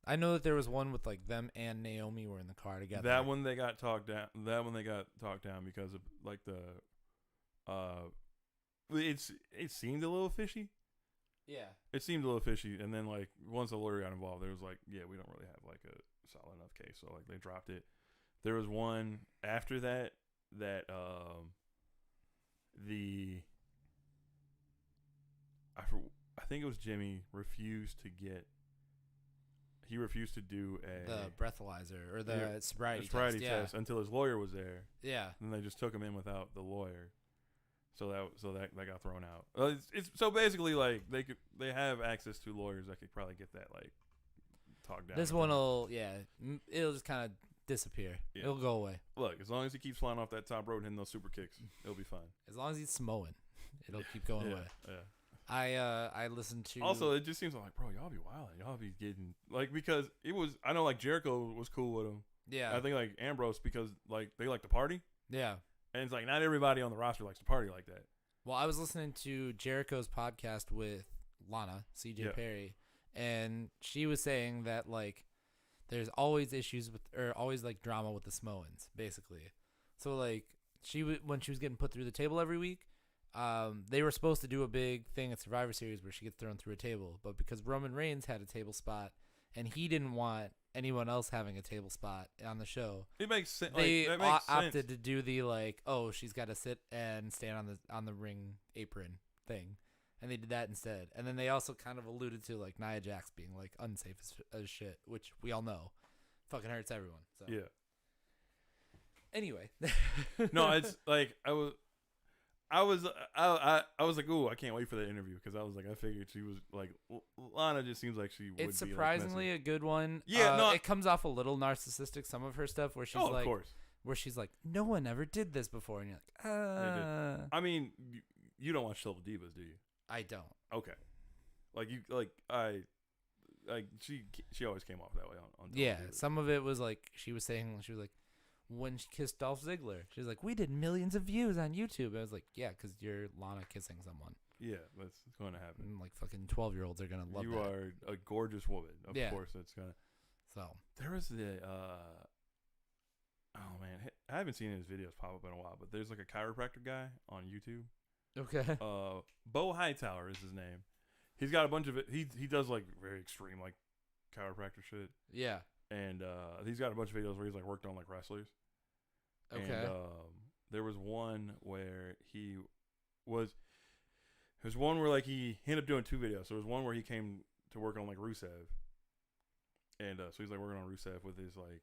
I know that there was one with like them and Naomi were in the car together. that one they got talked down. That one they got talked down because of like the it seemed a little fishy. Yeah. It seemed a little fishy, and then like once the lawyer got involved, there was like, yeah, we don't really have like a solid enough case, so like they dropped it. There was one after that I think it was Jimmy refused to do The breathalyzer or the sobriety test until his lawyer was there. Yeah. And they just took him in without the lawyer. So that got thrown out. It's so basically like they have access to lawyers that could probably get that like talked down. This one will it'll just kind of disappear. Yeah. It'll go away. Look, as long as he keeps flying off that top road and hitting those super kicks, it'll be fine. As long as he's Samoan, it'll keep going away. Yeah. I listened to. Also, it just seems like, bro, y'all be wilding. Y'all be getting like, because it was. I know like Jericho was cool with him. Yeah. I think like Ambrose, because like they like to party. Yeah. And it's like not everybody on the roster likes to party like that. Well, I was listening to Jericho's podcast with Lana, CJ Perry, and she was saying that like there's always issues with, or always like drama with the Samoans, basically. So like when she was getting put through the table every week, they were supposed to do a big thing at Survivor Series where she gets thrown through a table, but because Roman Reigns had a table spot and he didn't want anyone else having a table spot on the show, it makes sense. They makes opted sense to do the like, oh, she's got to sit and stand on the ring apron thing, and they did that instead. And then they also kind of alluded to like Nia Jax being like unsafe as shit, which we all know fucking hurts everyone. So yeah. Anyway, no, it's like I was like, ooh, I can't wait for that interview, because I was like, I figured she was like, Lana just seems like she would. It's be surprisingly like a good one. Yeah, no, it comes off a little narcissistic, some of her stuff, where she's like, of course. Where she's like, no one ever did this before, and you're like, I mean, you don't watch Total Divas, do you? I don't. Okay, she always came off that way on Total Divas. Some of it was like she was like, when she kissed Dolph Ziggler, she was like, we did millions of views on YouTube. I was like, yeah, because you're Lana kissing someone. Yeah, that's going to happen. And like fucking 12-year-olds are going to love you that. You are a gorgeous woman. Of course, that's going to. So. There was the, oh man, I haven't seen his videos pop up in a while, but there's like a chiropractor guy on YouTube. Okay. Bo Hightower is his name. He's got a bunch of it. He does like very extreme like chiropractor shit. Yeah. And he's got a bunch of videos where he's like worked on like wrestlers. Okay. And there was one where there's one where like he ended up doing two videos. So there was one where he came to work on like Rusev. And so he's like working on Rusev with his like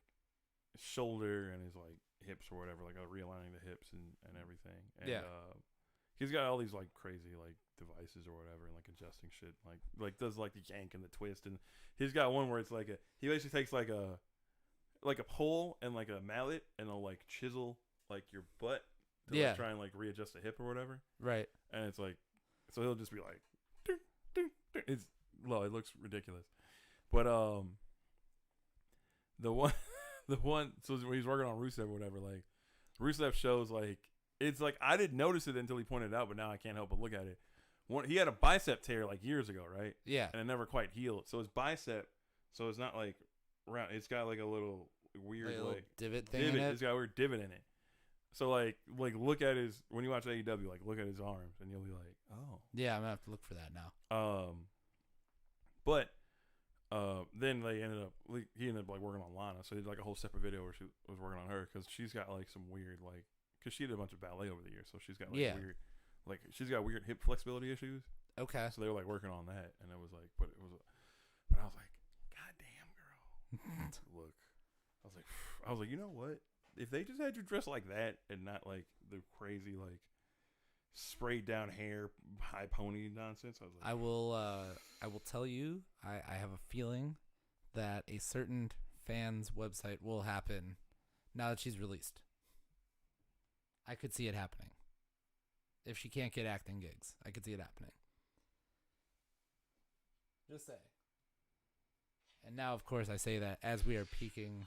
shoulder and his like hips or whatever, like realigning the hips and everything. And he's got all these like crazy like devices or whatever, and like adjusting shit, like does like the yank and the twist. And he's got one where it's like he basically takes like a pole and like a mallet and he'll like chisel like your butt to like try and like readjust the hip or whatever. Right. And it's like, so he'll just be like, ding, ding, ding. It looks ridiculous. But the one so when he's working on Rusev or whatever, like Rusev shows like, it's like I didn't notice it until he pointed it out, but now I can't help but look at it. He had a bicep tear like years ago, right? Yeah. And it never quite healed. So his bicep, so it's not like round. It's got like a little weird like divot thing in it. It's got a weird divot in it. So like look at his, when you watch AEW, like look at his arms and you'll be like, oh. Yeah, I'm gonna have to look for that now. But then he ended up like working on Lana, so he did like a whole separate video where she was working on her, because she's got like some weird like, because she did a bunch of ballet over the years, so she's got like weird, like she's got weird hip flexibility issues. Okay. So they were like working on that, and it was like, but I was like, God damn, girl. Look, I was like, you know what? If they just had you dressed like that and not like the crazy like sprayed down hair, high pony nonsense, I was like, I will tell you, I have a feeling that a certain fan's website will happen now that she's released. I could see it happening. If she can't get acting gigs, I could see it happening. Just say. And now, of course, I say that as we are peaking.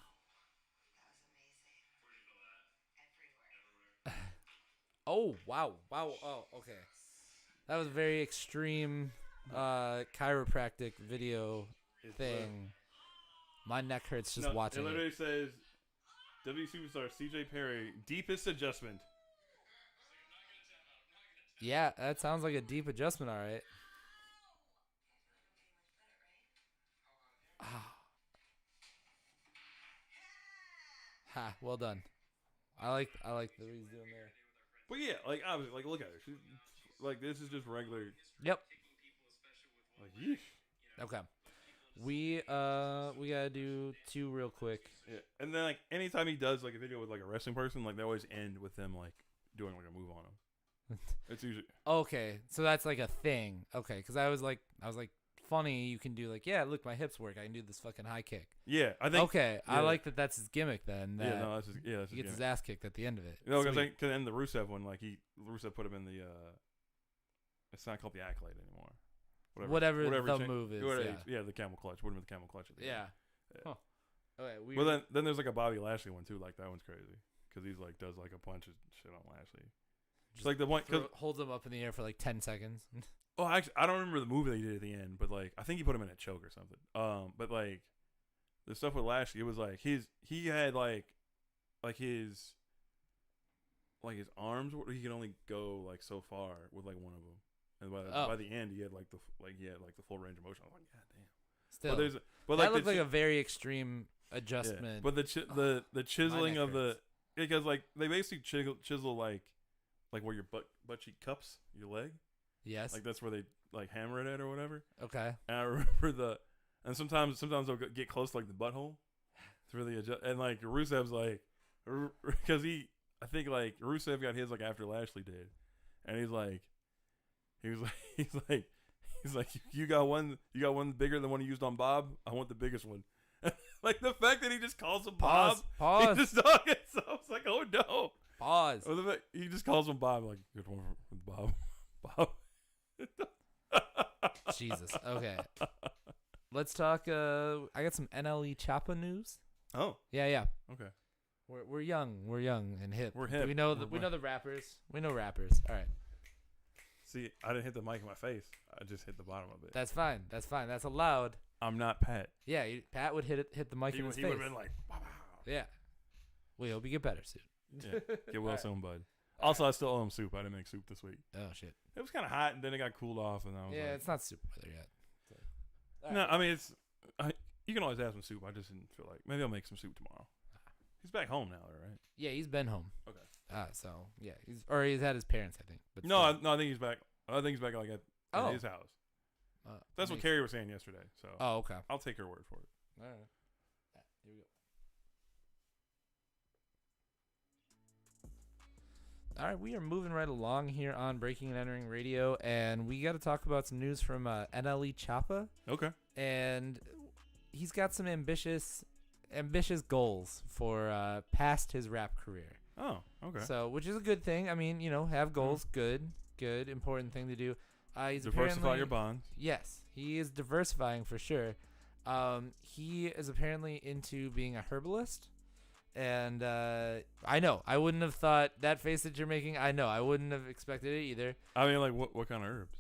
Oh, wow. Wow. Oh, okay. That was a very extreme chiropractic video thing. My neck hurts just watching it. It literally says, W superstar CJ Perry, deepest adjustment. Yeah, that sounds like a deep adjustment, all right. Ha, well done. I like the way he's doing there. But yeah, like obviously, like look at her. She's, like this is just regular. Yep. Like yeesh. Okay. We gotta do 2 real quick. Yeah, and then like anytime he does like a video with like a wrestling person, like they always end with them like doing like a move on him. It's usually Okay, so that's like a thing. Okay, because I was like, funny. You can do like, yeah, look, my hips work. I can do this fucking high kick. yeah. I think Okay, yeah. I like that. That's his gimmick then. That yeah, no, that's just, yeah, that's he just gets his ass kicked at the end of it. no, because Sweet. in the Rusev one, like Rusev put him in the it's not called the accolade anymore. Whatever the cha- move is. yeah, the camel clutch. Put him in the camel clutch at the end. Yeah. Huh. Okay. Well, then there's like a Bobby Lashley one too. Like that one's crazy because he's like does like a bunch of shit on Lashley. Just like the one holds him up in the air for like 10 seconds. Oh, actually, I don't remember the move that he did at the end, but like I think he put him in a choke or something. But like the stuff with Lashley, it was like he had like his arms. He could only go like so far with like one of them, and by the end he had like the full range of motion. I was like, God damn. Still, but that looked like a very extreme adjustment. Yeah. But the chiseling of the because like they basically chisel like where your butt cheek cups your leg. Yes. Like that's where they like hammer it at or whatever. Okay. And I remember and sometimes they'll get close to like the butthole. It's really and like Rusev's like because I think like Rusev got his like after Lashley did, and he's like you got one bigger than one you used on Bob. I want the biggest one. Like the fact that he just calls him Bob. Pause. He just talking. So I was like, oh no. Pause. Or the fact he just calls him Bob. Like good one with Bob. Bob. Jesus. Okay. Let's talk. I got some NLE Choppa news. Oh. Yeah. Okay. We're young. We're young and hip. We're hip. We know the rappers. We know rappers. All right. See, I didn't hit the mic in my face. I just hit the bottom of it. That's fine. That's allowed. I'm not Pat. Yeah, Pat would hit the mic in his face. He would have been like, wow. Yeah. We hope you get better soon. Yeah. Get well soon, bud. Also, I still owe him soup. I didn't make soup this week. Oh shit. It was kind of hot, and then it got cooled off, and I was it's not super weather yet. So. No, I mean you can always have some soup. I just didn't feel like maybe I'll make some soup tomorrow. He's back home now, right? Yeah, he's been home. Okay. So yeah, he's at his parents, I think. But no, I think he's back. I think he's back like at his house. That's what Carrie was saying yesterday. So. Oh, okay. I'll take her word for it. All right. Here we go. All right, we are moving right along here on Breaking and Entering Radio, and we got to talk about some news from NLE Choppa. Okay. And he's got some ambitious goals for past his rap career. Oh, okay. So, which is a good thing. I mean, have goals. Good, important thing to do. He's diversify your bonds. Yes, he is diversifying for sure. He is apparently into being a herbalist. And I know I wouldn't have thought that face that you're making. I know I wouldn't have expected it either. I mean, like what kind of herbs?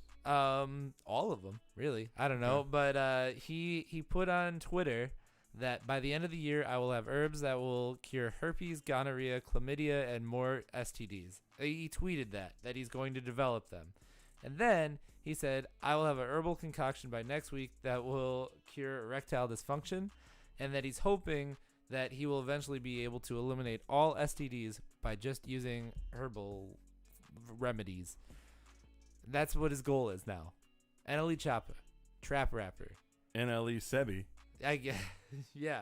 All of them, really. I don't know, but he put on Twitter that by the end of the year I will have herbs that will cure herpes, gonorrhea, chlamydia, and more STDs. He tweeted that he's going to develop them, and then he said I will have a herbal concoction by next week that will cure erectile dysfunction, and that he's hoping that he will eventually be able to eliminate all STDs by just using herbal remedies. That's what his goal is now. NLE Choppa, trap rapper. NLE Sebi. I guess, yeah.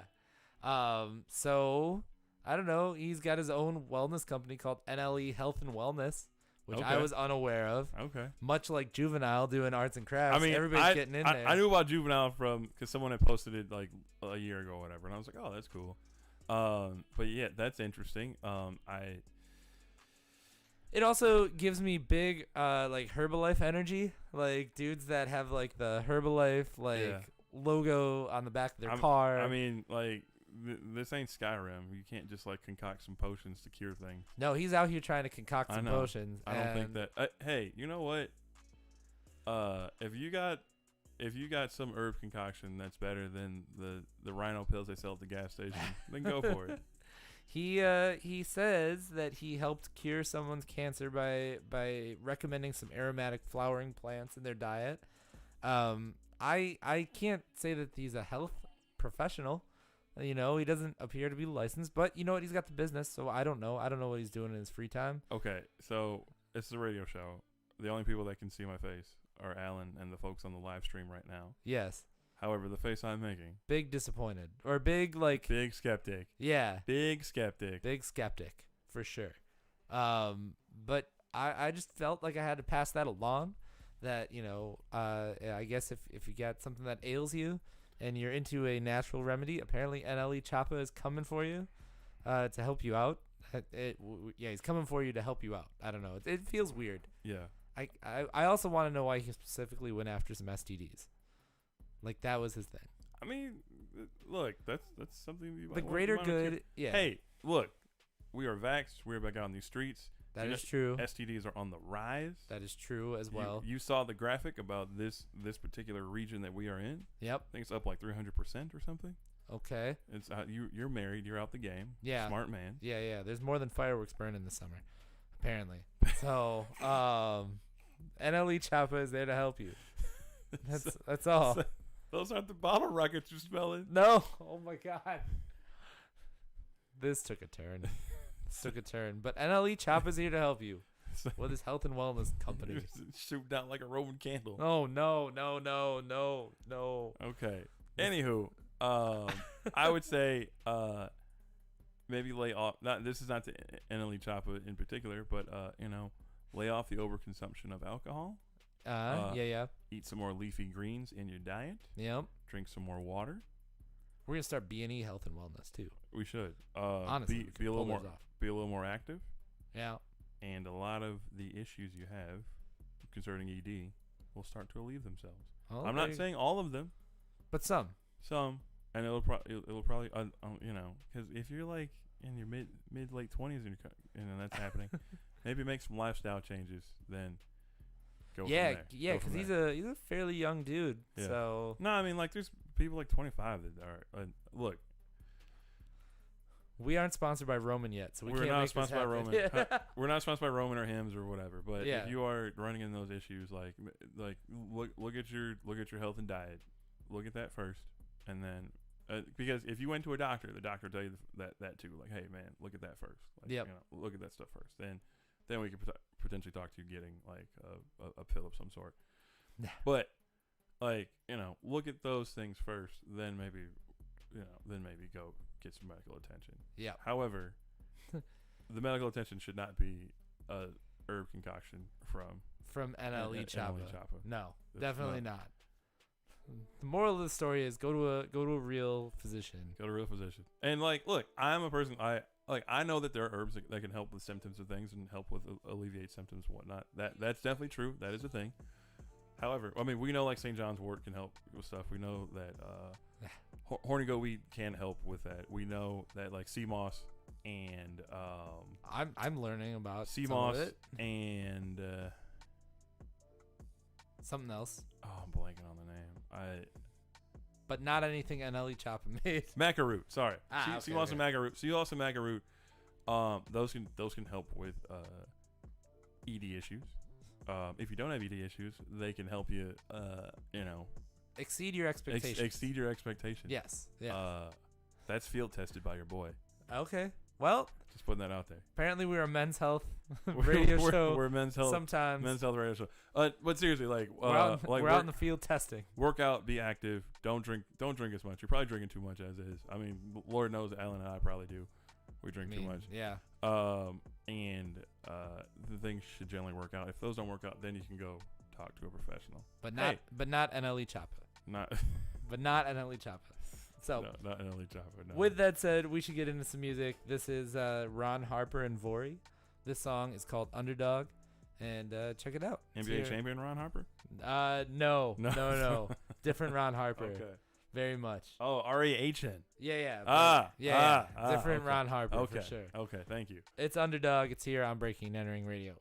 So, I don't know. He's got his own wellness company called NLE Health and Wellness, which I was unaware of. Okay. Much like Juvenile doing arts and crafts. I mean, everybody's getting in there. I knew about Juvenile because someone had posted it like a year ago or whatever, and I was like, oh, that's cool. But yeah, that's interesting. It also gives me big like Herbalife energy, like dudes that have like the Herbalife logo on the back of their I'm- car. I mean, like, this ain't Skyrim. You can't just like concoct some potions to cure things. no, he's out here trying to concoct I some know. potions. I don't think and that. Hey, you know what? If you got some herb concoction that's better than the rhino pills they sell at the gas station, then go for it. He says that he helped cure someone's cancer by recommending some aromatic flowering plants in their diet. I can't say that he's a health professional. You know, he doesn't appear to be licensed, but you know what? He's got the business, so I don't know. I don't know what he's doing in his free time. Okay, so it's a radio show. The only people that can see my face are Alan and the folks on the live stream right now. Yes. However, the face I'm making, Big disappointed. Or big, like... big skeptic. Yeah. Big skeptic. Big skeptic, for sure. But I just felt like I had to pass that along. That, you know, I guess if you got something that ails you and you're into a natural remedy, apparently NLE Choppa is coming for you to help you out. Yeah, he's coming for you to help you out. I don't know. It feels weird. Yeah. I also want to know why he specifically went after some STDs. Like, that was his thing. I mean, look, that's something you The greater good, yeah. Hey, look, we are vaxxed. We're back out on these streets. That is true. STDs are on the rise. That is true as well. You saw the graphic about this particular region that we are in. Yep. I think it's up like 300% or something. Okay. It's you're married. You're out the game. Yeah. Smart man. Yeah. There's more than fireworks burning this summer, apparently. So, NLE Choppa is there to help you. That's all. Those aren't the bottle rockets you're smelling. No. Oh my God. This took a turn. But NLE Choppa's here to help you with his health and wellness company. Shoot down like a Roman candle. Oh no. Okay. Anywho, I would say maybe lay off. This is not to NLE Choppa in particular, but lay off the overconsumption of alcohol. Yeah. Eat some more leafy greens in your diet. Yep. Drink some more water. We're gonna start B&E Health and Wellness too. We should. Honestly, be a little more. Be a little more active. Yeah. And a lot of the issues you have concerning ED will start to relieve themselves. Oh, I'm not saying all of them, but some, and it'll probably because if you're like in your mid late 20s and that's happening, maybe make some lifestyle changes. Then go from there. Yeah, because he's a fairly young dude. Yeah. So no, I mean like there's people like 25 that are look. We aren't sponsored by Roman yet, so we're not sponsored by Roman. We're not sponsored by Roman or Hims or whatever. But yeah. if you are running in those issues, like look at your health and diet. Look at that first, and then because if you went to a doctor, the doctor will tell you that too. Like, hey man, look at that first. Like, yep. Look at that stuff first. Then we could potentially talk to you getting like a pill of some sort. But like look at those things first. Then maybe go get some medical attention. Yeah. However, the medical attention should not be a herb concoction from NLE Choppa. No, That's definitely not. The moral of the story is go to a real physician. Go to a real physician. And like, look, I'm a person. I know that there are herbs that can help with symptoms of things and help with alleviate symptoms and whatnot. That's definitely true. That is a thing. However, I mean, we know like St. John's wort can help with stuff. We know that horny goat weed can help with that. We know that like sea moss and I'm learning about sea some moss of it. and Something else. oh, I'm blanking on the name. But not anything NLE Choppa made. Maca root. Sorry, sea moss and maca root. Sea moss and maca root. Those can help with ED issues. If you don't have ED issues, they can help you. Exceed your expectations. Exceed your expectations. Yes. Yeah. That's field tested by your boy. Okay. Well, just putting that out there. Apparently, we're a men's health radio show. We're men's health. Sometimes men's health radio show. But seriously, like we're out in the field testing. Work out, be active. Don't drink as much. You're probably drinking too much as is. I mean, Lord knows Alan and I probably do. We drink too much. Yeah. And the things should generally work out. If those don't work out, then you can go talk to a professional. But not NLE Choppa. But not NLE Choppa. So no, not NLE Choppa. No. With that said, we should get into some music. This is Ron Harper and Vori. This song is called Underdog, and check it out. NBA champion Ron Harper? No. Different Ron Harper. Okay. Very much. Oh, RAHN. Yeah. Different okay. Ron Harper Okay. for sure. Okay, thank you. It's Underdog. It's here on Breaking and Entering Radio.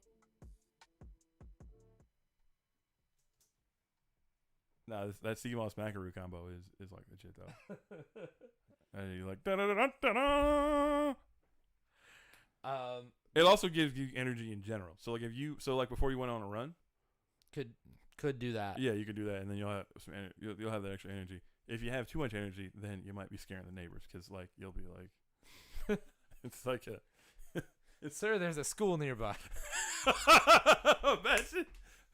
No, that sea moss macaroo combo is like legit though. And you're like da da da da da. It also gives you energy in general. So like before you went on a run, could do that. yeah, you could do that, and then you'll have you'll have that extra energy. If you have too much energy, then you might be scaring the neighbors because like you'll be like, it's like Sir, there's a school nearby.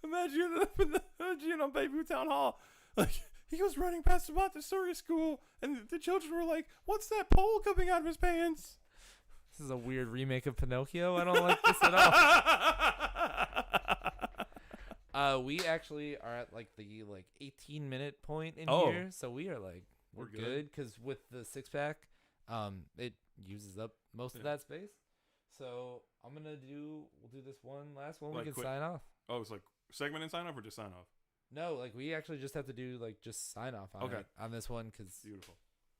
Imagine you're up in the Bayview Town Hall. Like, he was running past the Montessori school, and the children were like, what's that pole coming out of his pants? This is a weird remake of Pinocchio. I don't like this at all. We actually are at like the 18-minute point in here, so we are like we're good because with the 6-pack, it uses up most of that space. So we'll do this one last one. Like we can quick. sign off. Oh, it's like segment and sign off or just sign off? No, like we actually just have to do like just sign off on this one because Beautiful.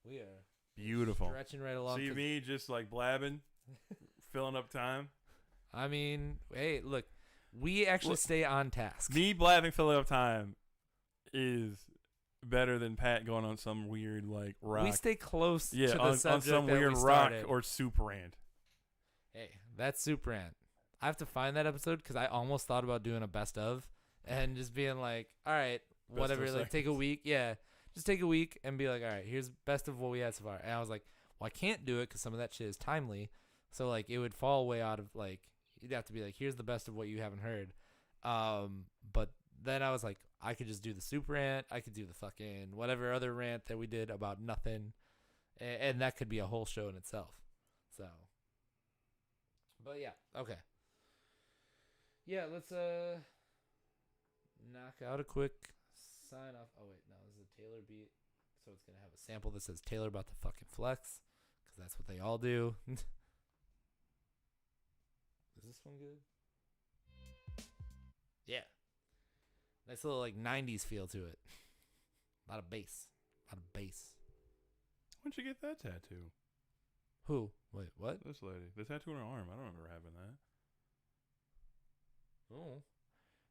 we are Beautiful. stretching right along. See me just like blabbing, filling up time. I mean, hey, look, we actually stay on task. Me blabbing, filling up time is better than Pat going on some weird like rock. We stay close to the on subject some that weird we rock started. or soup rant. Hey, that's super rant. I have to find that episode because I almost thought about doing a best of and just being like, all right, whatever, like take a week. Yeah, just take a week and be like, all right, here's best of what we had so far. And I was like, well, I can't do it because some of that shit is timely. So like it would fall way out of like, you'd have to be like, here's the best of what you haven't heard. But then I was like, I could just do the soup rant. I could do the fucking whatever other rant that we did about nothing. And that could be a whole show in itself. So, but yeah, okay. Yeah, let's knock out a quick sign off. Oh wait, no, this is a Taylor beat, so it's gonna have a sample that says Taylor about to fucking flex, because that's what they all do. Is this one good? Yeah, nice little like '90s feel to it. A lot of bass, When'd you get that tattoo? Who? Wait, what? This lady. The tattoo on her arm. I don't remember having that. Oh,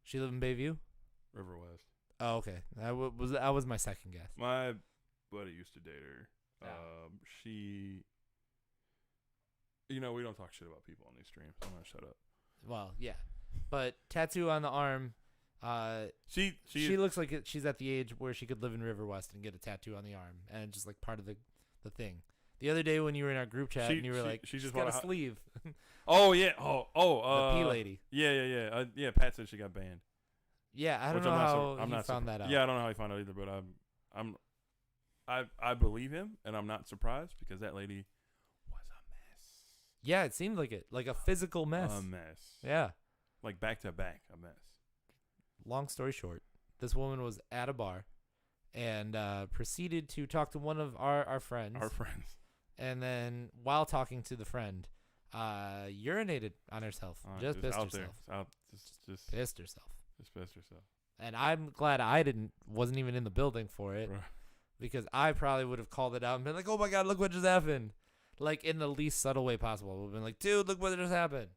she live in Bayview. River West. Oh, okay. That was my second guess. My buddy used to date her. Oh. She. We don't talk shit about people on these streams. I'm gonna shut up. Well, yeah, but tattoo on the arm. She looks like she's at the age where she could live in River West and get a tattoo on the arm, and just like part of the thing. The other day when you were in our group chat and you were like, she's got a sleeve. Oh yeah. The P lady. Yeah. Pat said she got banned. Yeah, I don't know how he found that out. Yeah, I don't know how he found out either, but I believe him, and I'm not surprised because that lady was a mess. Yeah, it seemed like it, like a physical mess. A mess. Yeah. Like back to back, a mess. Long story short, this woman was at a bar and proceeded to talk to one of our friends. Our friends. And then while talking to the friend, urinated on herself. Just pissed herself. Just pissed herself. Just pissed herself. And I'm glad I wasn't even in the building for it, because I probably would have called it out and been like, "Oh my god, look what just happened!" Like in the least subtle way possible. We've been like, "Dude, look what just happened."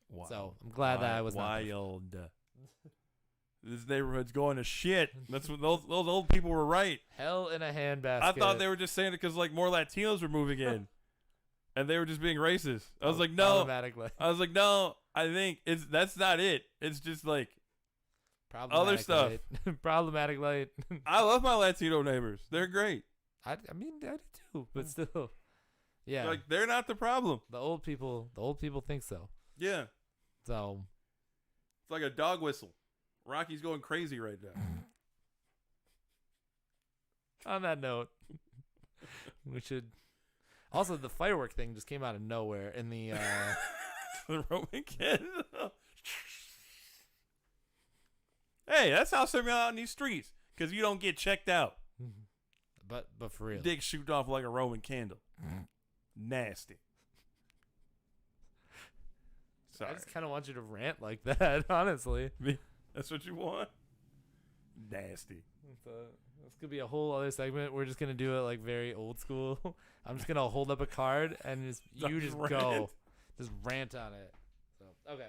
Wow. So I'm glad that I was wild. This neighborhood's going to shit. That's what those old people were right. Hell in a handbasket. I thought they were just saying it because like more Latinos were moving in, and they were just being racist. I was like, no. I think that's not it. It's just like other stuff. Problematic light. I love my Latino neighbors. They're great. I mean, I do too, but still, yeah. Like they're not the problem. The old people think so. Yeah. So it's like a dog whistle. Rocky's going crazy right now. On that note, we should. Also, the firework thing just came out of nowhere in the the Roman kid. Hey, that's how some out in these streets, because you don't get checked out. But for real, dick shoot off like a Roman candle. Nasty. Sorry. I just kind of want you to rant like that, honestly. That's what you want? nasty. This could be a whole other segment. We're just gonna do it like very old school. I'm just gonna hold up a card and just rant on it. So okay,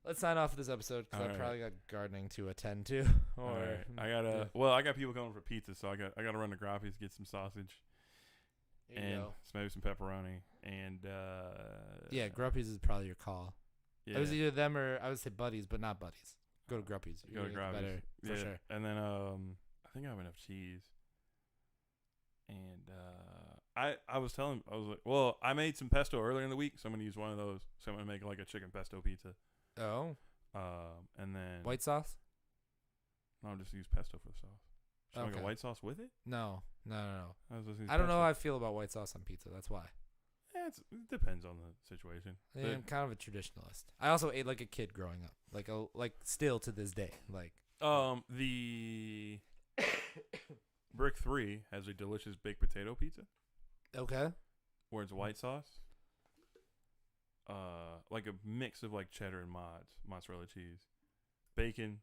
let's sign off this episode because I probably got gardening to attend to. All right. I got people coming for pizza, so I got to run to Grappi's, get some sausage and maybe some pepperoni and Gruppy's is probably your call. Yeah. It was either them or I would say Buddies, but not Buddies. Go to Gruppy's. Go to Grappi's. Better, for sure. And then I think I have enough cheese. And I was like, well, I made some pesto earlier in the week, so I'm gonna use one of those. So I'm gonna make like a chicken pesto pizza. Oh. And then white sauce? No, I'll just use pesto for the sauce. Should I make a white sauce with it? No. I don't know how I feel about white sauce on pizza. That's why. It depends on the situation. Yeah, I'm kind of a traditionalist. I also ate like a kid growing up, like still to this day. Like the Brick 3 has a delicious baked potato pizza. Okay. Where it's white sauce, like a mix of like cheddar and mozzarella cheese, bacon,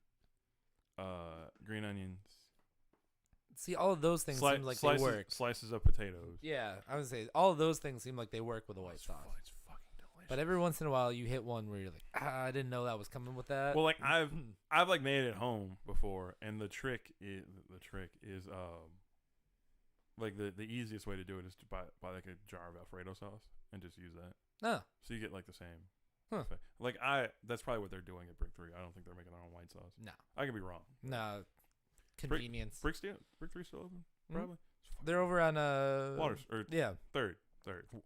green onions. See, all of those things seem like they work. Slices of potatoes. Yeah, I would say all of those things seem like they work with a white sauce. It's fucking delicious. But every once in a while, you hit one where you're like, I didn't know that was coming with that. Well, like I've like made it at home before, and the trick is like the easiest way to do it is to buy like a jar of Alfredo sauce and just use that. Oh. So you get like the same. Huh. Effect. Like that's probably what they're doing at Brick 3. I don't think they're making their own white sauce. No. I could be wrong. No. Convenience. Brick 3 still open? Probably. They're over on Waters or third.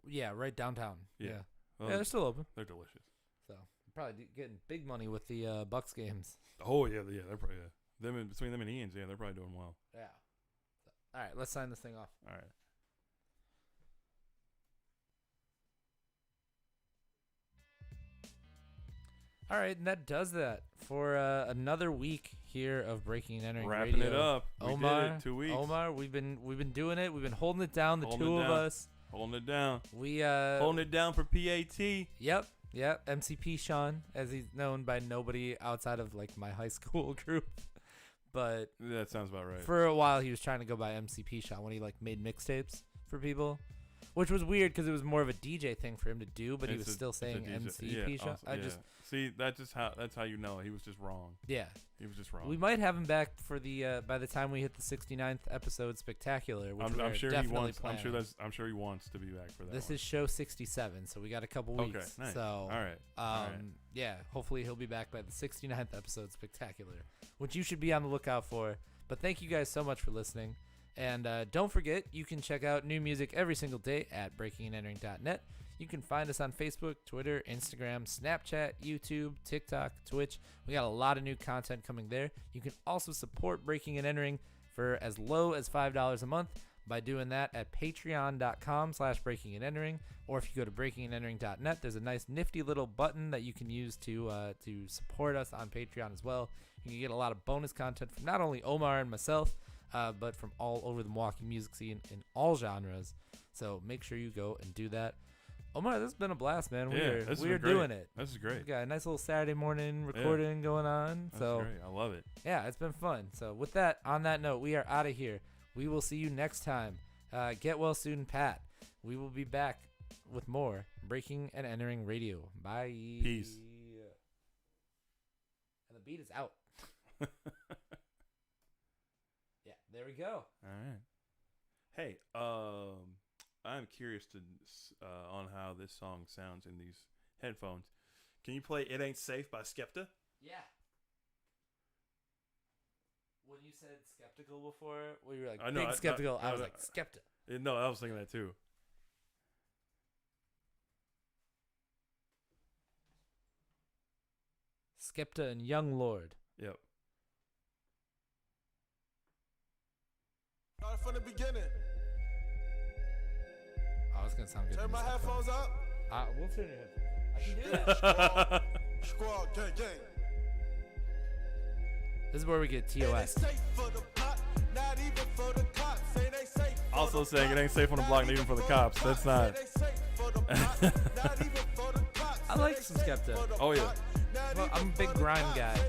Yeah, right downtown. Yeah. Well, they're still open. They're delicious. So probably getting big money with the Bucks games. Oh yeah, they're probably between them and Ian's, they're probably doing well. Yeah. So, all right, let's sign this thing off. All right. All right, and that does that for another week here of Breaking and Entering Wrapping Radio. it up. Omar, we did it. 2 weeks. Omar, we've been doing it. We've been holding it down. The two of us. Holding it down. We holding it down for PAT. Yep. MCP Sean, as he's known by nobody outside of like my high school group. But that sounds about right. For a while, he was trying to go by MCP Sean when he like made mixtapes for people, which was weird because it was more of a DJ thing for him to do. But he was still saying MCP Sean. Also, see, that's how you know he was just wrong. Yeah, he was just wrong. We might have him back for the by the time we hit the 69th episode spectacular. Which I'm sure he wants. Planning. I'm sure he wants to be back for that. This is show 67, so we got a couple weeks. Okay, nice. So all right. Yeah, hopefully he'll be back by the 69th episode spectacular, which you should be on the lookout for. But thank you guys so much for listening. And don't forget, you can check out new music every single day at breakingandentering.net. You can find us on Facebook, Twitter, Instagram, Snapchat, YouTube, TikTok, Twitch. We got a lot of new content coming there. You can also support Breaking and Entering for as low as $5 a month by doing that at patreon.com/breakingandentering. Or if you go to breakingandentering.net, there's a nice nifty little button that you can use to support us on Patreon as well. You can get a lot of bonus content from not only Omar and myself, but from all over the Milwaukee music scene in all genres. So make sure you go and do that. Omar, this has been a blast, man. We're doing it. This is great. We got a nice little Saturday morning recording going on. That's great. I love it. Yeah, it's been fun. So with that, on that note, we are out of here. We will see you next time. Get well soon, Pat. We will be back with more Breaking and Entering Radio. Bye. Peace. And the beat is out. Yeah, there we go. All right. Hey, I'm curious on how this song sounds in these headphones. Can you play "It Ain't Safe" by Skepta? Yeah. When you said skeptical before, you were like big skeptical. I was like Skepta. No, I was thinking that too. Skepta and Young Lord. Yep. From the beginning. Oh, it's gonna sound good. Turn my headphones up. We'll turn your headphones. I can do that. Squad, gang, gang. This is where we get TOS. Also saying it ain't safe on the block, even for the cops. That's not. I like some Skepta. Oh yeah. Well, I'm a big grime guy.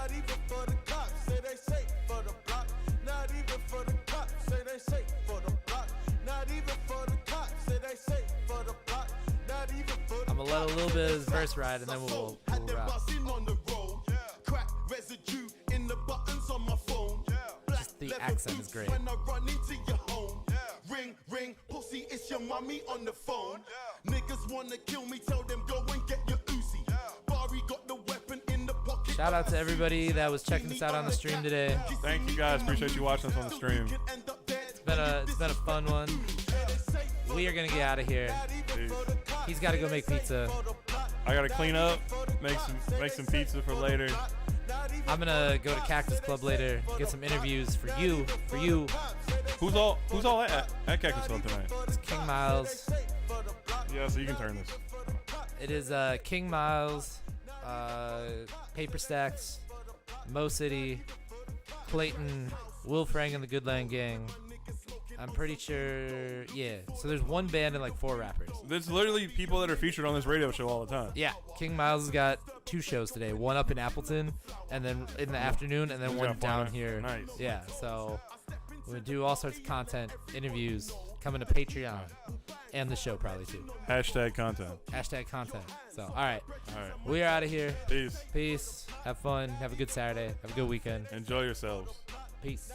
Not even for the cops, say they safe for the block. Not even for the cops, say they safe for the block. Not even for the cops, say they safe for the block. Not even for the I'm gonna let a little bit of his verse ride, and then we'll wrap. on the road. Crack residue in the buttons on my phone. Just the accent is great. When I run into your home. Ring, ring, pussy, it's your mommy on the phone. Niggas wanna kill me, tell them go and get your Uzi. Barry got the weapon in the pocket. Shout out to everybody that was checking us out on the stream today. Thank you guys. Appreciate you watching us on the stream. It's been a fun one. We are gonna get out of here. Peace. He's got to go make pizza. I gotta clean up, make some pizza for later. I'm gonna go to Cactus Club later, get some interviews for you. Who's all at Cactus Club tonight? It's King Miles. Yeah, so you can turn this. It is King Miles, Paper Stacks, Mo City, Clayton, Will Frank and the Good Land Gang. I'm pretty sure, yeah. So there's one band and like 4 rappers. There's literally people that are featured on this radio show all the time. Yeah, King Miles has got 2 shows today. One up in Appleton, and then in the afternoon, and then He's one got down fun. here. Nice. Yeah, so we do all sorts of content, interviews, coming to Patreon, and the show probably too. Hashtag content. Hashtag content. So, all right. All right. We are out of here. Peace. Peace. Have fun. Have a good Saturday. Have a good weekend. Enjoy yourselves. Peace.